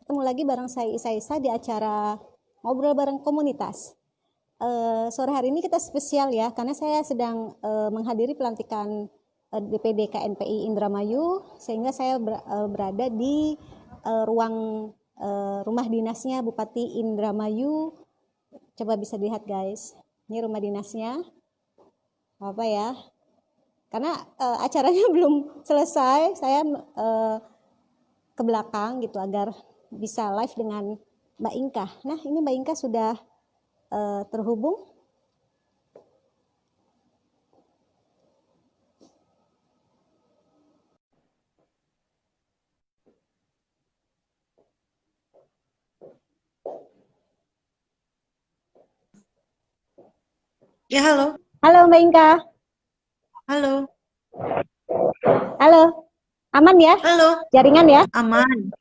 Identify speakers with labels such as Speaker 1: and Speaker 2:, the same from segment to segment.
Speaker 1: Ketemu lagi bareng saya Isa di acara Ngobrol Bareng Komunitas. Sore hari ini kita spesial ya, karena saya sedang menghadiri pelantikan DPD KNPI Indramayu, sehingga saya berada di ruang rumah dinasnya Bupati Indramayu. Coba bisa dilihat guys, ini rumah dinasnya. Apa ya? Karena acaranya belum selesai, saya ke belakang gitu agar bisa live dengan Mbak Inka. Nah, ini Mbak Inka sudah terhubung.
Speaker 2: Ya, halo.
Speaker 1: Halo Mbak Inka.
Speaker 2: Halo.
Speaker 1: Halo. Aman ya?
Speaker 2: Halo.
Speaker 1: Jaringan ya?
Speaker 2: Aman.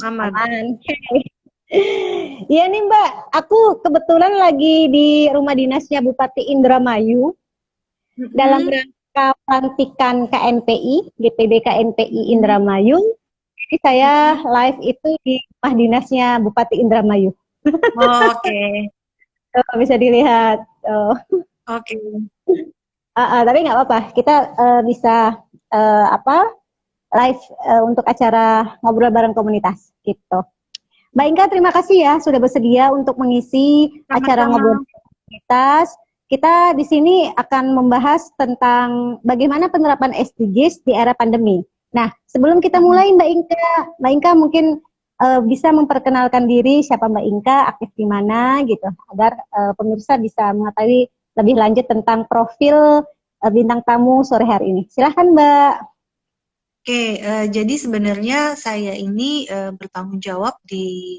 Speaker 2: Aman.
Speaker 1: Aman. Iya nih Mbak, aku kebetulan lagi di rumah dinasnya Bupati Indramayu dalam
Speaker 2: Mm-mm.
Speaker 1: rangka pelantikan KNPI, DPD KNPI
Speaker 2: Mm-mm.
Speaker 1: Indramayu. Jadi saya
Speaker 2: Mm-mm.
Speaker 1: live itu di rumah dinasnya Bupati Indramayu.
Speaker 2: Oke.
Speaker 1: Bisa dilihat.
Speaker 2: Oke.
Speaker 1: Tapi nggak apa-apa, kita bisa apa live untuk acara ngobrol bareng komunitas gitu. Mbak Inka, terima kasih ya sudah bersedia untuk mengisi acara
Speaker 2: Sama-sama.
Speaker 1: ngobrol bareng komunitas. Kita di sini akan membahas tentang bagaimana penerapan SDGs di era pandemi. Nah, sebelum kita
Speaker 2: Mm-mm.
Speaker 1: mulai Mbak Inka mungkin bisa memperkenalkan diri siapa Mbak Inka, aktif di mana gitu, agar pemirsa bisa mengetahui lebih lanjut tentang profil bintang tamu sore hari ini. Silahkan Mbak.
Speaker 2: Oke, jadi sebenarnya saya ini bertanggung jawab di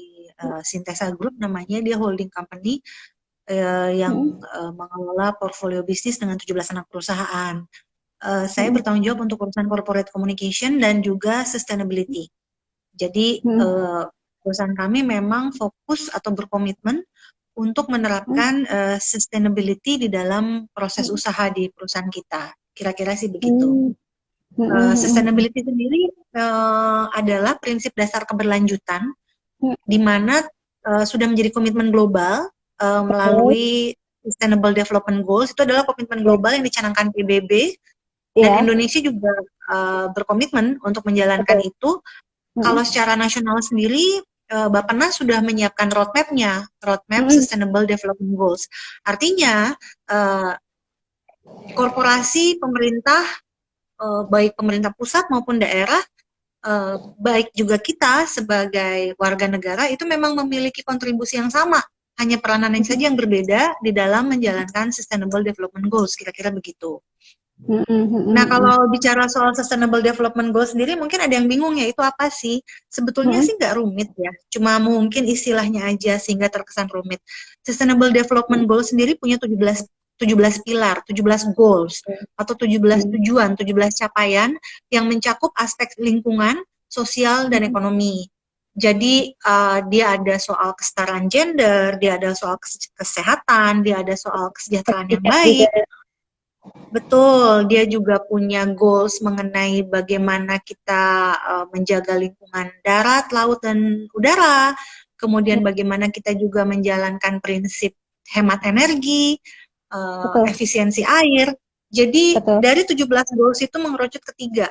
Speaker 2: Sintesa Group, namanya dia holding company yang
Speaker 1: Hmm,
Speaker 2: mengelola portfolio bisnis dengan 17 anak perusahaan. Saya
Speaker 1: hmm,
Speaker 2: bertanggung jawab untuk urusan corporate communication dan juga sustainability. Jadi
Speaker 1: hmm,
Speaker 2: perusahaan kami memang fokus atau berkomitmen untuk
Speaker 1: hmm,
Speaker 2: menerapkan sustainability di dalam proses
Speaker 1: hmm,
Speaker 2: usaha di perusahaan kita. Kira-kira sih begitu.
Speaker 1: hmm, hmm, hmm, hmm,
Speaker 2: Sustainability sendiri adalah prinsip dasar keberlanjutan,
Speaker 1: hmm.
Speaker 2: di mana sudah menjadi komitmen global
Speaker 1: Betul.
Speaker 2: melalui Sustainable Development Goals. Itu adalah komitmen
Speaker 1: Ya.
Speaker 2: global yang dicanangkan PBB, dan
Speaker 1: Ya,
Speaker 2: Indonesia juga berkomitmen untuk menjalankan
Speaker 1: betul.
Speaker 2: itu. Kalau
Speaker 1: Mm,
Speaker 2: secara nasional sendiri, Bappenas sudah menyiapkan roadmap-nya, roadmap
Speaker 1: mm,
Speaker 2: Sustainable Development Goals. Artinya, eh, korporasi, pemerintah, baik pemerintah pusat maupun daerah, baik juga kita sebagai warga negara, itu memang memiliki kontribusi yang sama. Hanya peranannya saja yang berbeda di dalam menjalankan Sustainable Development Goals, kira-kira begitu.
Speaker 1: mm, mm,
Speaker 2: Nah,
Speaker 1: mm, mm,
Speaker 2: kalau bicara soal Sustainable Development Goals sendiri, mungkin ada yang bingung ya, itu apa sih? Sebetulnya
Speaker 1: mm,
Speaker 2: sih nggak rumit ya, cuma mungkin istilahnya aja sehingga terkesan rumit. Sustainable Development
Speaker 1: mm,
Speaker 2: Goals sendiri punya 17 pilar, 17 goals, atau 17
Speaker 1: mm,
Speaker 2: tujuan, 17 capaian yang mencakup aspek lingkungan, sosial, dan
Speaker 1: mm,
Speaker 2: ekonomi. Jadi dia ada soal kesetaraan gender, dia ada soal kesehatan, dia ada soal kesejahteraan yang
Speaker 1: Sertifikat juga.
Speaker 2: baik. Betul, dia juga punya goals mengenai bagaimana kita menjaga lingkungan darat, laut, dan udara. Kemudian
Speaker 1: Mm,
Speaker 2: bagaimana kita juga menjalankan prinsip hemat energi,
Speaker 1: betul,
Speaker 2: efisiensi air. Jadi
Speaker 1: betul.
Speaker 2: dari 17 goals itu mengerucut ketiga,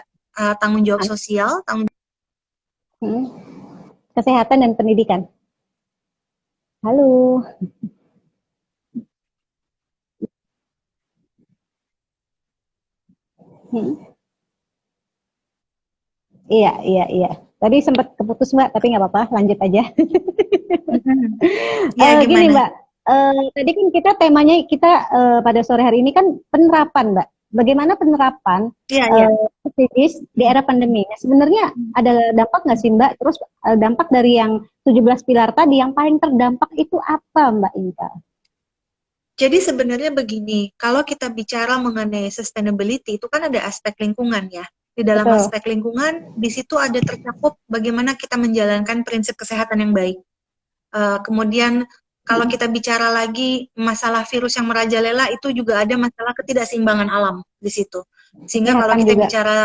Speaker 2: tanggung jawab sosial, tanggung
Speaker 1: Mm. Kesehatan dan pendidikan. Halo. Mm. Iya, iya, iya. Tadi sempat keputus Mbak, tapi nggak apa-apa, lanjut aja.
Speaker 2: ya
Speaker 1: Gini
Speaker 2: gimana?
Speaker 1: Mbak, tadi kan kita temanya kita pada sore hari ini kan penerapan Mbak. Bagaimana penerapan
Speaker 2: Iya, iya.
Speaker 1: SDGs di era pandemi? Nah, sebenarnya ada dampak nggak sih Mbak? Terus dampak dari yang 17 pilar tadi yang paling terdampak itu apa Mbak Inka?
Speaker 2: Jadi sebenarnya begini, kalau kita bicara mengenai sustainability, itu kan ada aspek lingkungan ya. Di dalam
Speaker 1: Betul.
Speaker 2: aspek lingkungan, di situ ada tercakup bagaimana kita menjalankan prinsip kesehatan yang baik. Kemudian kalau
Speaker 1: Mm,
Speaker 2: kita bicara lagi masalah virus yang merajalela, itu juga ada masalah ketidakseimbangan alam di situ. Sehingga kalau
Speaker 1: Kesehatan
Speaker 2: kita
Speaker 1: juga.
Speaker 2: bicara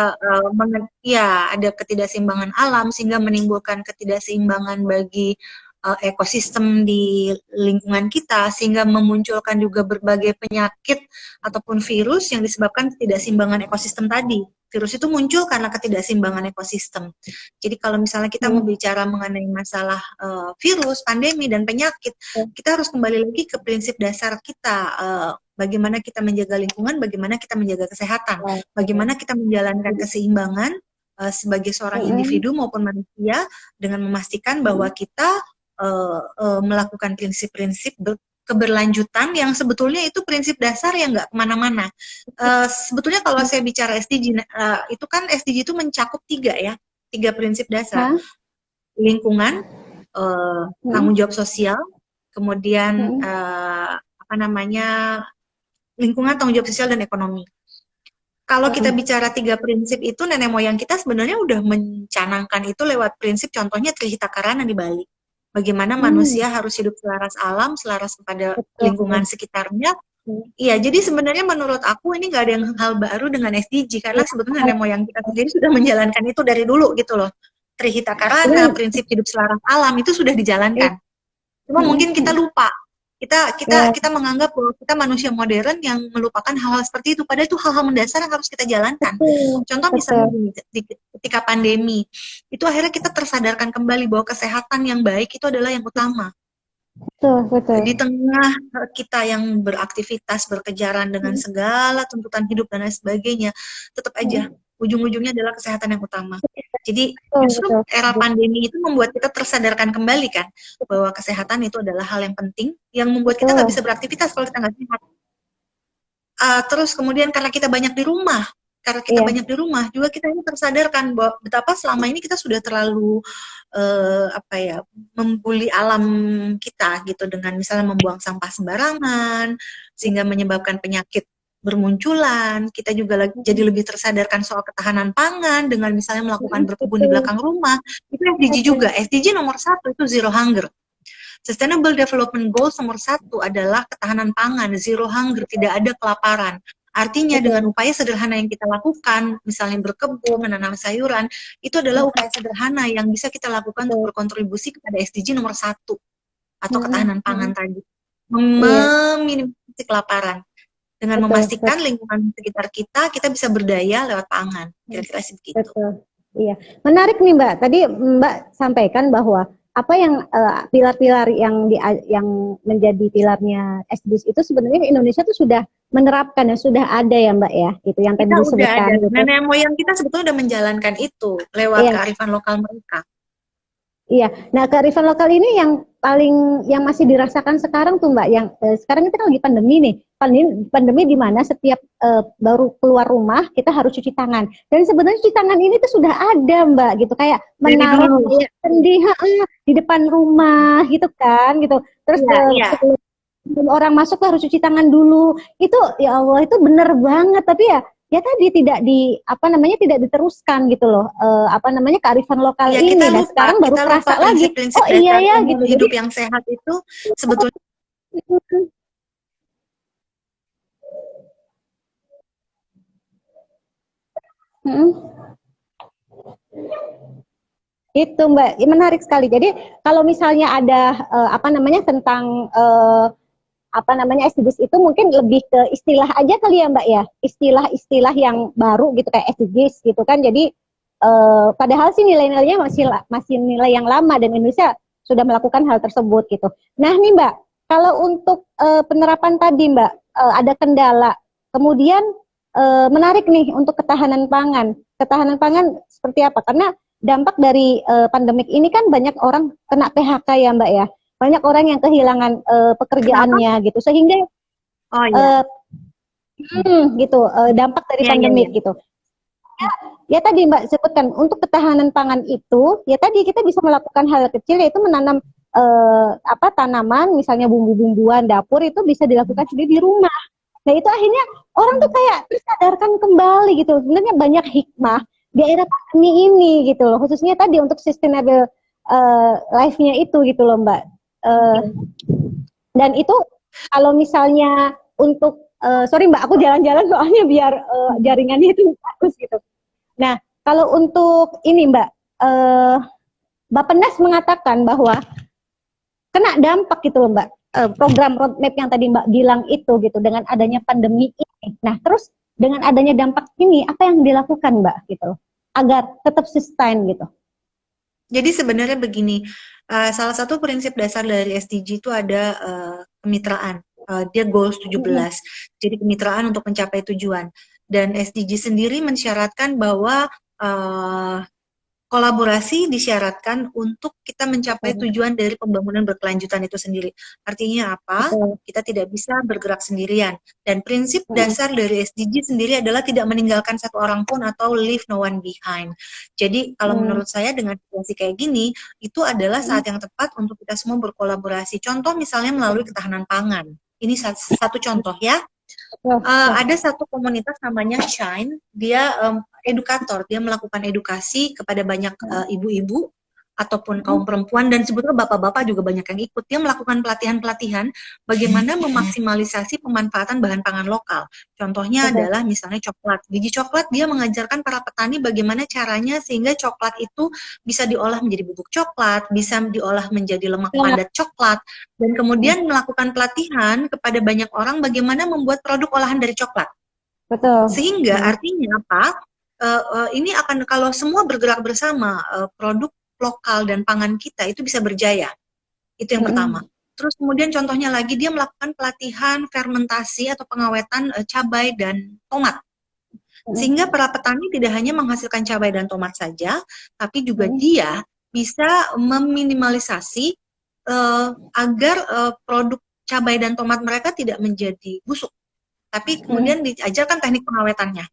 Speaker 2: ya ada ketidakseimbangan alam sehingga menimbulkan ketidakseimbangan bagi ekosistem di lingkungan kita sehingga memunculkan juga berbagai penyakit ataupun virus yang disebabkan ketidakseimbangan ekosistem tadi. Virus itu muncul karena ketidakseimbangan ekosistem. Jadi kalau misalnya kita mau bicara mengenai masalah virus, pandemi dan penyakit, kita harus kembali lagi ke prinsip dasar kita. Bagaimana kita menjaga lingkungan, bagaimana kita menjaga kesehatan, bagaimana kita menjalankan keseimbangan sebagai seorang individu maupun manusia dengan memastikan bahwa kita melakukan prinsip-prinsip keberlanjutan yang sebetulnya itu prinsip dasar yang nggak kemana-mana. Sebetulnya kalau saya bicara SDG, itu kan SDG itu mencakup tiga prinsip dasar. Lingkungan, tanggung jawab sosial, kemudian lingkungan, tanggung jawab sosial dan ekonomi. Kalau kita bicara tiga prinsip itu, nenek moyang kita sebenarnya udah mencanangkan itu lewat prinsip, contohnya Trihita Karana di Bali. Bagaimana manusia harus hidup selaras alam, selaras kepada lingkungan sekitarnya. Iya, jadi sebenarnya menurut aku ini nggak ada yang hal baru dengan SDG, karena sebetulnya nenek moyang kita sendiri sudah menjalankan itu dari dulu gitu loh. Trihita Karana, prinsip hidup selaras alam itu sudah dijalankan. Cuma mungkin kita lupa. Kita menganggap bahwa kita manusia modern yang melupakan hal-hal seperti itu. Padahal itu hal-hal mendasar yang harus kita jalankan. Contoh misalnya ketika pandemi, itu akhirnya kita tersadarkan kembali bahwa kesehatan yang baik itu adalah yang utama.
Speaker 1: Betul.
Speaker 2: Di tengah kita yang beraktivitas, berkejaran dengan segala tuntutan hidup dan lain sebagainya, tetap aja ujung-ujungnya adalah kesehatan yang utama. Jadi justru era pandemi itu membuat kita tersadarkan kembali kan bahwa kesehatan itu adalah hal yang penting yang membuat kita nggak bisa beraktivitas kalau kita nggak sehat. Terus kemudian karena kita banyak di rumah, juga kita ini tersadarkan bahwa betapa selama ini kita sudah terlalu membuli alam kita gitu dengan misalnya membuang sampah sembarangan sehingga menyebabkan penyakit bermunculan. Kita juga jadi lebih tersadarkan soal ketahanan pangan dengan misalnya melakukan berkebun di belakang rumah. Itu SDG juga. SDG nomor 1 itu zero hunger. Sustainable Development Goals nomor 1 adalah ketahanan pangan, zero hunger, tidak ada kelaparan. Artinya dengan upaya sederhana yang kita lakukan, misalnya berkebun, menanam sayuran, itu adalah upaya sederhana yang bisa kita lakukan untuk berkontribusi kepada SDG nomor 1 atau ketahanan pangan tadi. Meminimalisasi kelaparan. Dengan memastikan lingkungan sekitar kita bisa berdaya lewat pangan. Kira-kira seperti itu.
Speaker 1: Iya, menarik nih Mbak. Tadi Mbak sampaikan bahwa apa yang pilar-pilar yang menjadi pilarnya SDGs itu sebenarnya Indonesia tuh sudah menerapkan dan sudah ada ya Mbak ya, gitu yang tadi disebutkan.
Speaker 2: Gitu. Nenek moyang kita sebetulnya udah menjalankan itu lewat kearifan lokal mereka.
Speaker 1: Iya, nah kearifan lokal ini yang masih dirasakan sekarang tuh Mbak, yang sekarang kita lagi pandemi nih, pandemi di mana setiap baru keluar rumah kita harus cuci tangan, dan sebenarnya cuci tangan ini tuh sudah ada Mbak, gitu, kayak menaruh di depan rumah gitu kan, gitu, terus sebelum orang masuk harus cuci tangan dulu, itu ya Allah itu bener banget, tapi ya tadi tidak tidak diteruskan gitu loh, kearifan lokal
Speaker 2: ya,
Speaker 1: ini.
Speaker 2: Dan
Speaker 1: sekarang baru kerasa lagi.
Speaker 2: Oh iya ya, gitu. Hidup yang sehat itu sebetulnya
Speaker 1: itu Mbak, menarik sekali. Jadi kalau misalnya ada tentang SDGs itu mungkin lebih ke istilah aja kali ya Mbak ya, istilah-istilah yang baru gitu kayak SDGs gitu kan. Jadi padahal sih nilai-nilainya masih nilai yang lama dan Indonesia sudah melakukan hal tersebut gitu. Nah nih Mbak, kalau untuk penerapan tadi Mbak ada kendala, kemudian menarik nih untuk ketahanan pangan. Ketahanan pangan seperti apa? Karena dampak dari pandemik ini kan banyak orang kena PHK ya Mbak ya. Banyak orang yang kehilangan pekerjaannya. Kenapa? Gitu, sehingga dampak dari pandemik gitu. Ya tadi Mbak sebutkan untuk ketahanan pangan itu, ya tadi kita bisa melakukan hal kecil yaitu menanam tanaman, misalnya bumbu-bumbuan dapur itu bisa dilakukan sendiri di rumah. Nah itu akhirnya orang tuh kayak tersadarkan kembali gitu. Sebenarnya banyak hikmah di era pandemi ini gitu loh, khususnya tadi untuk sustainable life-nya itu gitu loh Mbak. Dan itu kalau misalnya untuk sorry Mbak, aku jalan-jalan soalnya biar jaringannya itu bagus gitu. Nah, kalau untuk ini Mbak, Bappenas mengatakan bahwa kena dampak gitu loh Mbak, program roadmap yang tadi Mbak bilang itu gitu dengan adanya pandemi ini. Nah, terus dengan adanya dampak ini apa yang dilakukan Mbak gitu loh agar tetap sustain gitu.
Speaker 2: Jadi sebenarnya begini, salah satu prinsip dasar dari SDG itu ada kemitraan. Dia goals 17. Jadi kemitraan untuk mencapai tujuan. Dan SDG sendiri mensyaratkan bahwa kolaborasi disyaratkan untuk kita mencapai tujuan dari pembangunan berkelanjutan itu sendiri. Artinya apa? Kita tidak bisa bergerak sendirian. Dan prinsip dasar dari SDG sendiri adalah tidak meninggalkan satu orang pun atau leave no one behind. Jadi kalau menurut saya dengan situasi kayak gini, itu adalah saat yang tepat untuk kita semua berkolaborasi. Contoh misalnya melalui ketahanan pangan. Ini satu contoh ya. Ada satu komunitas namanya Shine, dia edukator, dia melakukan edukasi kepada banyak ibu-ibu ataupun kaum perempuan dan sebetulnya bapak-bapak juga banyak yang ikut. Dia melakukan pelatihan-pelatihan bagaimana memaksimalisasi pemanfaatan bahan pangan lokal. Contohnya adalah misalnya coklat. Biji coklat dia mengajarkan para petani bagaimana caranya sehingga coklat itu bisa diolah menjadi bubuk coklat, bisa diolah menjadi lemak padat coklat, dan kemudian melakukan pelatihan kepada banyak orang bagaimana membuat produk olahan dari coklat.
Speaker 1: Betul.
Speaker 2: Sehingga artinya apa? Ini akan kalau semua bergerak bersama, produk lokal dan pangan kita itu bisa berjaya. Itu yang pertama. Terus kemudian contohnya lagi dia melakukan pelatihan fermentasi atau pengawetan cabai dan tomat. Sehingga para petani tidak hanya menghasilkan cabai dan tomat saja, tapi juga dia bisa meminimalisasi agar produk cabai dan tomat mereka tidak menjadi busuk. Tapi kemudian diajarkan teknik pengawetannya.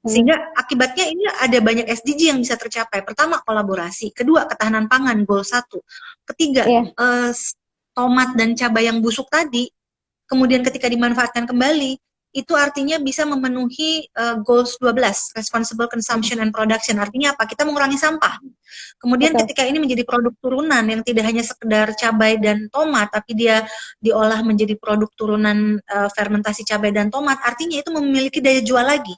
Speaker 2: Sehingga akibatnya ini ada banyak SDG yang bisa tercapai. Pertama, kolaborasi. Kedua, ketahanan pangan, goal 1. Ketiga, tomat dan cabai yang busuk tadi, kemudian ketika dimanfaatkan kembali, itu artinya bisa memenuhi goals 12, responsible consumption and production. Artinya apa? Kita mengurangi sampah. Kemudian ketika ini menjadi produk turunan yang tidak hanya sekedar cabai dan tomat, tapi dia diolah menjadi produk turunan fermentasi cabai dan tomat, artinya itu memiliki daya jual lagi.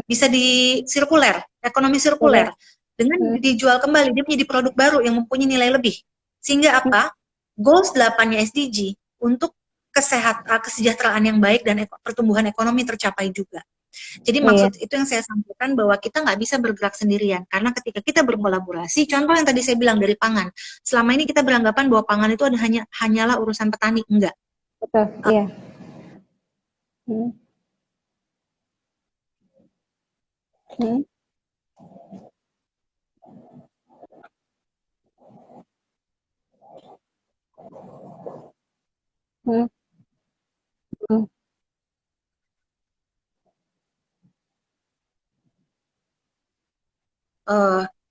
Speaker 2: Bisa di sirkuler, ekonomi sirkuler. Dengan dijual kembali, dia menjadi produk baru yang mempunyai nilai lebih. Sehingga apa? Goals 8-nya SDG untuk kesejahteraan yang baik dan pertumbuhan ekonomi tercapai juga. Jadi maksud itu yang saya sampaikan bahwa kita nggak bisa bergerak sendirian. Karena ketika kita berkolaborasi, contoh yang tadi saya bilang dari pangan. Selama ini kita beranggapan bahwa pangan itu hanyalah urusan petani. Enggak.
Speaker 1: Betul, iya.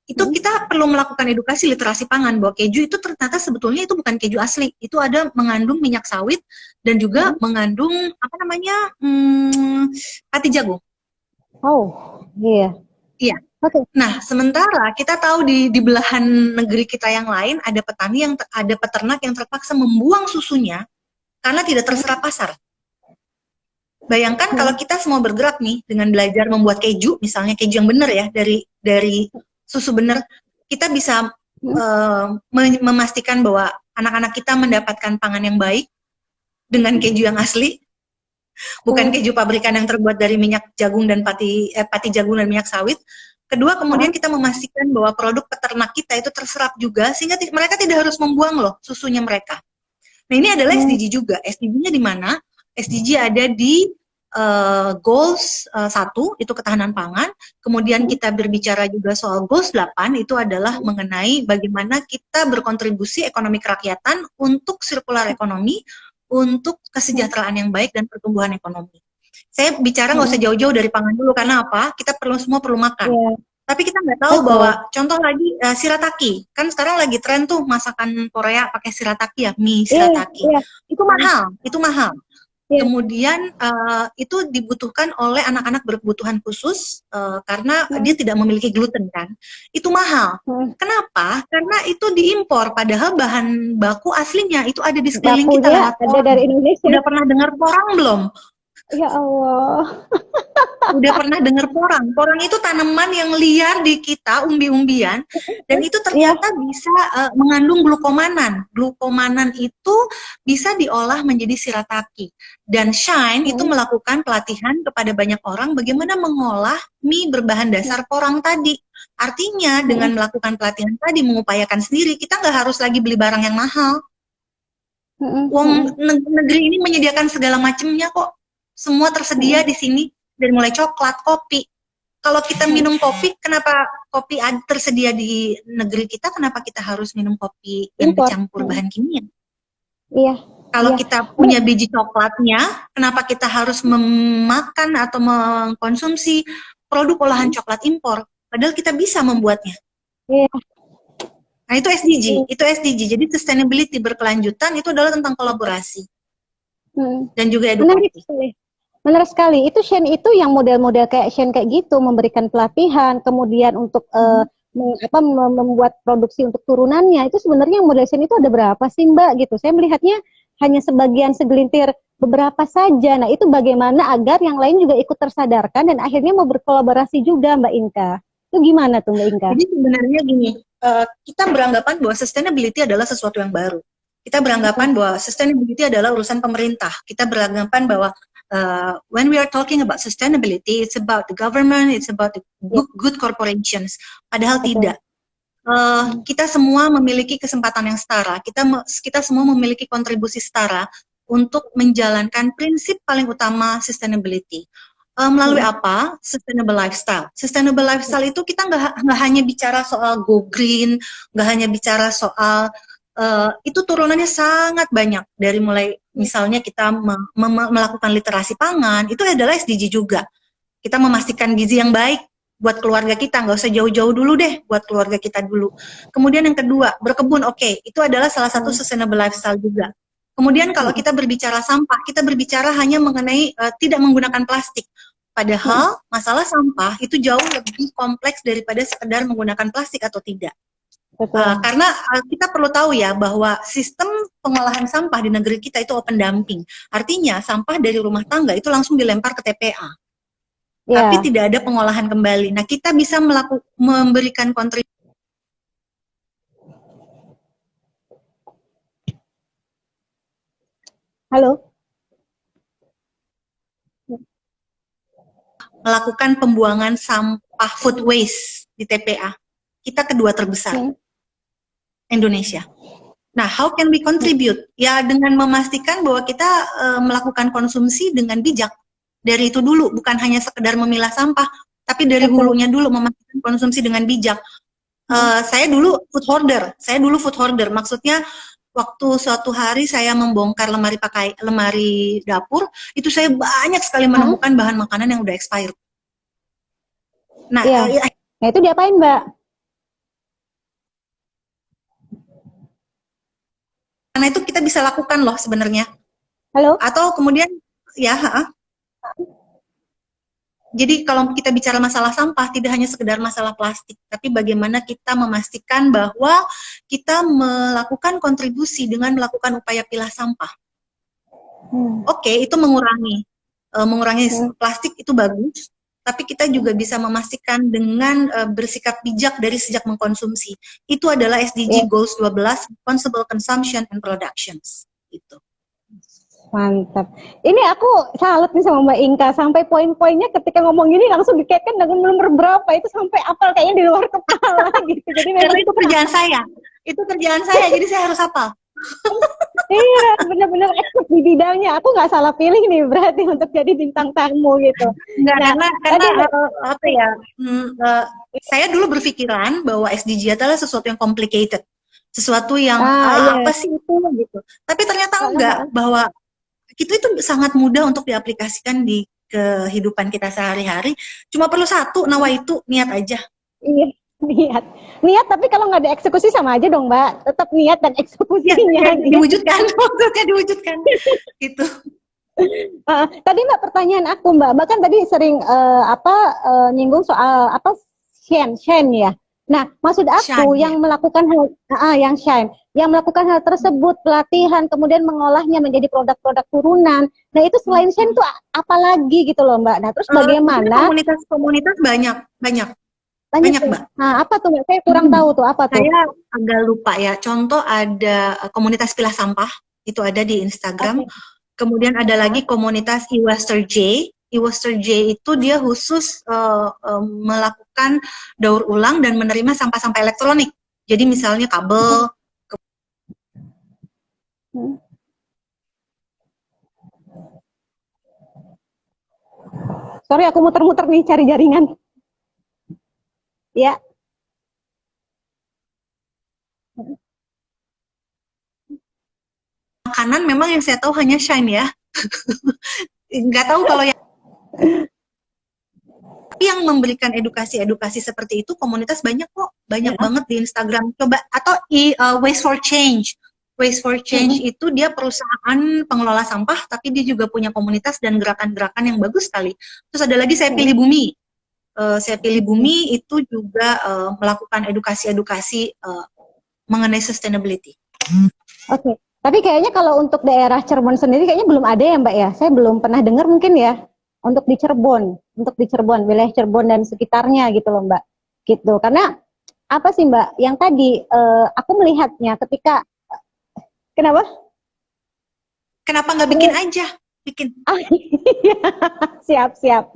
Speaker 2: Itu kita perlu melakukan edukasi literasi pangan bahwa keju itu ternyata sebetulnya itu bukan keju asli, itu ada mengandung minyak sawit dan juga mengandung apa namanya pati jagung.
Speaker 1: Oh, iya.
Speaker 2: Iya. Nah, sementara kita tahu di belahan negeri kita yang lain ada petani ada peternak yang terpaksa membuang susunya karena tidak terserap pasar. Bayangkan kalau kita semua bergerak nih dengan belajar membuat keju, misalnya keju yang benar ya dari susu benar, kita bisa memastikan bahwa anak-anak kita mendapatkan pangan yang baik dengan keju yang asli, bukan keju pabrikan yang terbuat dari minyak jagung dan pati jagung dan minyak sawit. Kedua, kemudian kita memastikan bahwa produk peternak kita itu terserap juga, sehingga mereka tidak harus membuang loh susunya mereka. Nah, ini adalah SDG juga. SDG-nya di mana? SDG ada di goals 1, itu ketahanan pangan. Kemudian kita berbicara juga soal goals 8, itu adalah mengenai bagaimana kita berkontribusi ekonomi kerakyatan untuk sirkular ekonomi, untuk kesejahteraan yang baik dan pertumbuhan ekonomi. Saya bicara nggak usah jauh-jauh dari pangan dulu, karena apa? Kita semua perlu makan. Tapi kita nggak tahu bahwa, contoh lagi, shirataki. Kan sekarang lagi tren tuh masakan Korea pakai shirataki ya, mie shirataki. Itu mahal.
Speaker 1: Iya.
Speaker 2: Kemudian itu dibutuhkan oleh anak-anak berkebutuhan khusus karena dia tidak memiliki gluten kan. Itu mahal. Kenapa? Karena itu diimpor, padahal bahan baku aslinya itu ada di sekeliling kita
Speaker 1: Bakunya
Speaker 2: lewat
Speaker 1: ada
Speaker 2: porang.
Speaker 1: dari Indonesia.
Speaker 2: Udah pernah dengar porang belum?
Speaker 1: Ya Allah.
Speaker 2: Udah pernah dengar porang? Porang itu tanaman yang liar di kita, umbi-umbian, dan itu
Speaker 1: Iya.
Speaker 2: ternyata bisa mengandung glukomanan. Glukomanan itu bisa diolah menjadi shirataki. Dan Shine itu melakukan pelatihan kepada banyak orang bagaimana mengolah mie berbahan dasar porang tadi. Artinya dengan melakukan pelatihan tadi, mengupayakan sendiri, kita nggak harus lagi beli barang yang mahal. Wong negeri ini menyediakan segala macamnya kok. Semua tersedia di sini, dari mulai coklat, kopi. Kalau kita minum kopi, kenapa kopi tersedia di negeri kita, kenapa kita harus minum kopi yang
Speaker 1: Impor.
Speaker 2: dicampur bahan kimia?
Speaker 1: Iya.
Speaker 2: Kalau
Speaker 1: Iya.
Speaker 2: kita punya biji coklatnya, kenapa kita harus memakan atau mengkonsumsi produk olahan coklat impor? Padahal kita bisa membuatnya.
Speaker 1: Iya.
Speaker 2: Nah, itu SDG. Jadi sustainability berkelanjutan itu adalah tentang kolaborasi. Dan juga
Speaker 1: Menarik
Speaker 2: edukasi.
Speaker 1: sekali. Menarik sekali. Itu Shane itu yang model-model kayak Shane kayak gitu, memberikan pelatihan, kemudian untuk membuat produksi untuk turunannya. Itu sebenarnya yang model Shane itu ada berapa sih Mbak gitu? Saya melihatnya hanya sebagian segelintir beberapa saja. Nah, itu bagaimana agar yang lain juga ikut tersadarkan dan akhirnya mau berkolaborasi juga Mbak Inka. Itu gimana tuh Mbak Inka?
Speaker 2: Jadi sebenarnya gini, kita beranggapan bahwa sustainability adalah sesuatu yang baru. Kita beranggapan bahwa sustainability adalah urusan pemerintah. Kita beranggapan bahwa when we are talking about sustainability, it's about the government, it's about the good corporations. Padahal tidak. Kita semua memiliki kesempatan yang setara. Kita semua memiliki kontribusi setara untuk menjalankan prinsip paling utama sustainability. Melalui apa? Sustainable lifestyle. Sustainable lifestyle itu kita nggak hanya bicara soal go green, nggak hanya bicara soal itu turunannya sangat banyak. Dari mulai misalnya kita melakukan literasi pangan, itu adalah SDG juga. Kita memastikan gizi yang baik buat keluarga kita, nggak usah jauh-jauh dulu deh, buat keluarga kita dulu. Kemudian yang kedua, berkebun, oke, itu adalah salah satu sustainable lifestyle juga. Kemudian kalau kita berbicara sampah, kita berbicara hanya mengenai tidak menggunakan plastik. Padahal masalah sampah itu jauh lebih kompleks daripada sekedar menggunakan plastik atau tidak. Karena kita perlu tahu ya bahwa sistem pengolahan sampah di negeri kita itu open dumping. Artinya sampah dari rumah tangga itu langsung dilempar ke TPA. Tapi tidak ada pengolahan kembali. Nah, kita bisa memberikan kontribusi.
Speaker 1: Halo?
Speaker 2: Melakukan pembuangan sampah food waste di TPA. Kita kedua terbesar. Indonesia. Nah, how can we contribute? Ya, dengan memastikan bahwa kita melakukan konsumsi dengan bijak. Dari itu dulu, bukan hanya sekedar memilah sampah, tapi dari hulunya dulu memastikan konsumsi dengan bijak. Saya dulu food hoarder. Maksudnya waktu suatu hari saya membongkar lemari dapur, itu saya banyak sekali menemukan bahan makanan yang udah expired. Nah,
Speaker 1: nah itu diapain Mbak?
Speaker 2: Karena itu kita bisa lakukan loh sebenarnya.
Speaker 1: Halo?
Speaker 2: Atau kemudian jadi kalau kita bicara masalah sampah, tidak hanya sekedar masalah plastik, tapi bagaimana kita memastikan bahwa kita melakukan kontribusi dengan melakukan upaya pilah sampah. Oke, itu mengurangi plastik itu bagus, tapi kita juga bisa memastikan dengan bersikap bijak dari sejak mengkonsumsi. Itu adalah SDG Goals 12, Responsible Consumption and Productions. Itu.
Speaker 1: Mantap. Ini aku salut nih sama Mbak Inka, sampai poin-poinnya ketika ngomong gini langsung dikaitkan dengan nomor berapa, itu sampai apal kayaknya di luar kepala gitu. Jadi
Speaker 2: karena itu kerjaan saya. Itu kerjaan saya, jadi saya harus hafal.
Speaker 1: Iya, benar-benar expert di bidangnya. Aku nggak salah pilih nih berarti untuk jadi bintang tamu gitu.
Speaker 2: Karena saya dulu berpikiran bahwa SDG adalah sesuatu yang complicated, sesuatu yang apa sih itu gitu. Tapi ternyata enggak, bahwa itu sangat mudah untuk diaplikasikan di kehidupan kita sehari-hari. Cuma perlu satu, nawaitu, niat aja.
Speaker 1: Iya. Niat tapi kalau nggak dieksekusi sama aja dong Mbak, tetap niat dan eksekusinya
Speaker 2: diwujudkan, maksudnya diwujudkan gitu.
Speaker 1: Tadi Mbak pertanyaan aku Mbak, bahkan tadi sering nyinggung soal apa shine ya. Nah, maksud aku
Speaker 2: Shine ya.
Speaker 1: yang melakukan hal yang shine, yang melakukan hal tersebut pelatihan kemudian mengolahnya menjadi produk-produk turunan. Nah, itu selain shine tuh apa lagi gitu loh Mbak. Nah, terus
Speaker 2: Sebenarnya
Speaker 1: bagaimana
Speaker 2: komunitas-komunitas banyak, banyak,
Speaker 1: banyak
Speaker 2: banyak,
Speaker 1: tuh.
Speaker 2: Mbak.
Speaker 1: Nah, apa tuh Mbak? Saya kurang tahu tuh apa tuh.
Speaker 2: Saya agak lupa ya. Contoh ada komunitas pilah sampah, itu ada di Instagram.
Speaker 1: Oke.
Speaker 2: Kemudian ada lagi komunitas e-waster J. E-waster J itu dia khusus melakukan daur ulang dan menerima sampah-sampah elektronik. Jadi misalnya kabel.
Speaker 1: Hmm. Sorry aku muter-muter nih cari jaringan. Ya.
Speaker 2: Makanan memang yang saya tahu hanya Shine ya. Nggak tahu kalau yang memberikan edukasi-edukasi seperti itu komunitas banyak kok, banyak banget di Instagram. Coba atau Waste for Change. Waste for Change itu dia perusahaan pengelola sampah, tapi dia juga punya komunitas dan gerakan-gerakan yang bagus sekali. Terus ada lagi Saya Pilih Bumi. Saya Pilih Bumi itu juga melakukan edukasi-edukasi mengenai sustainability.
Speaker 1: Oke. Tapi kayaknya kalau untuk daerah Cirebon sendiri kayaknya belum ada ya Mbak ya. Saya belum pernah dengar mungkin ya untuk di Cirebon, wilayah Cirebon dan sekitarnya gitu loh Mbak. Gitu. Karena apa sih Mbak? Yang tadi aku melihatnya ketika kenapa?
Speaker 2: Kenapa nggak bikin aja? Bikin.
Speaker 1: Siap siap.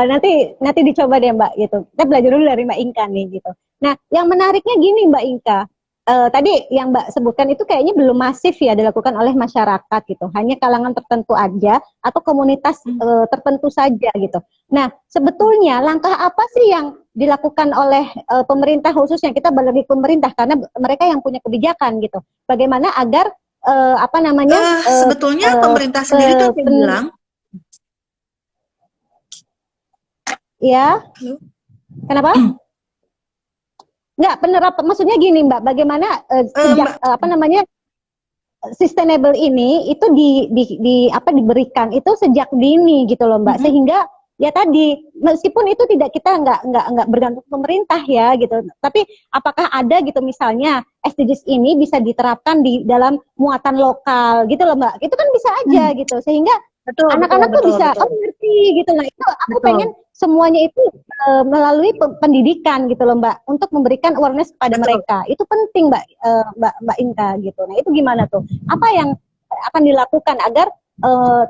Speaker 1: Nanti dicoba deh Mbak gitu. Kita belajar dulu dari Mbak Inka nih gitu. Nah, yang menariknya gini Mbak Inka. Tadi yang Mbak sebutkan itu kayaknya belum masif ya dilakukan oleh masyarakat gitu. Hanya kalangan tertentu aja atau komunitas tertentu saja gitu. Nah, sebetulnya langkah apa sih yang dilakukan oleh pemerintah khususnya kita balik pemerintah karena mereka yang punya kebijakan gitu. Bagaimana agar
Speaker 2: sebetulnya pemerintah sendiri kan saya bilang
Speaker 1: ya. Kenapa? Enggak, penerapan maksudnya gini Mbak, bagaimana sejak sustainable ini itu diberikan itu sejak dini gitu loh Mbak, sehingga ya tadi meskipun itu kita nggak bergantung pemerintah ya gitu, tapi apakah ada gitu misalnya SDGs ini bisa diterapkan di dalam muatan lokal gitu loh Mbak, itu kan bisa aja gitu sehingga anak-anak tuh bisa mengerti gitu. Nah itu aku pengen semuanya itu melalui pendidikan gitu loh Mbak, untuk memberikan awareness kepada mereka itu penting Mbak Inka gitu. Nah itu gimana tuh? Apa yang akan dilakukan agar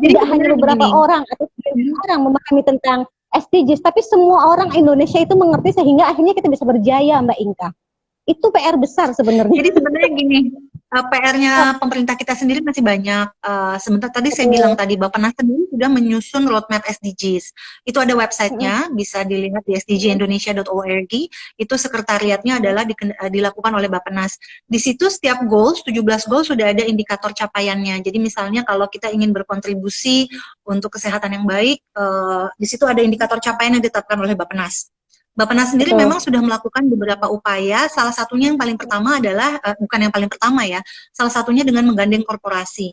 Speaker 1: tidak hanya beberapa orang atau orang memahami tentang SDGs, tapi semua orang Indonesia itu mengerti sehingga akhirnya kita bisa berjaya Mbak Inka. Itu PR besar sebenarnya.
Speaker 2: Jadi sebenarnya gini, PR-nya pemerintah kita sendiri masih banyak. Sebentar tadi saya bilang tadi, Bappenas sendiri sudah menyusun roadmap SDGs. Itu ada websitenya, bisa dilihat di sdgindonesia.org. Itu sekretariatnya adalah dilakukan oleh Bappenas. Di situ setiap goals, 17 goals sudah ada indikator capaiannya. Jadi misalnya kalau kita ingin berkontribusi untuk kesehatan yang baik, di situ ada indikator capaian yang ditetapkan oleh Bappenas. Bappenas sendiri memang sudah melakukan beberapa upaya, salah satunya yang paling pertama adalah, bukan yang paling pertama ya, salah satunya dengan menggandeng korporasi.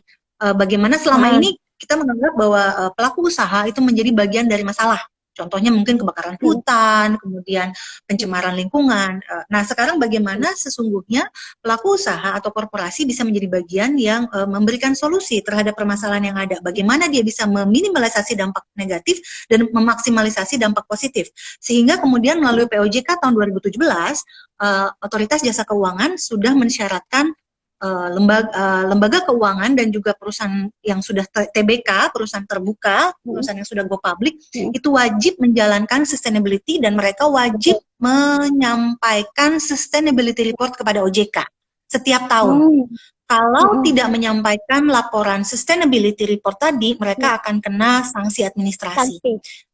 Speaker 2: Bagaimana selama ini kita menganggap bahwa pelaku usaha itu menjadi bagian dari masalah. Contohnya mungkin kebakaran hutan, kemudian pencemaran lingkungan. Nah sekarang bagaimana sesungguhnya pelaku usaha atau korporasi bisa menjadi bagian yang memberikan solusi terhadap permasalahan yang ada. Bagaimana dia bisa meminimalisasi dampak negatif dan memaksimalisasi dampak positif. Sehingga kemudian melalui POJK tahun 2017, Otoritas Jasa Keuangan sudah mensyaratkan lembaga keuangan dan juga perusahaan yang sudah TBK, perusahaan terbuka, perusahaan yang sudah go public, itu wajib menjalankan sustainability dan mereka wajib menyampaikan sustainability report kepada OJK setiap tahun. Kalau tidak menyampaikan laporan sustainability report tadi, mereka akan kena sanksi administrasi.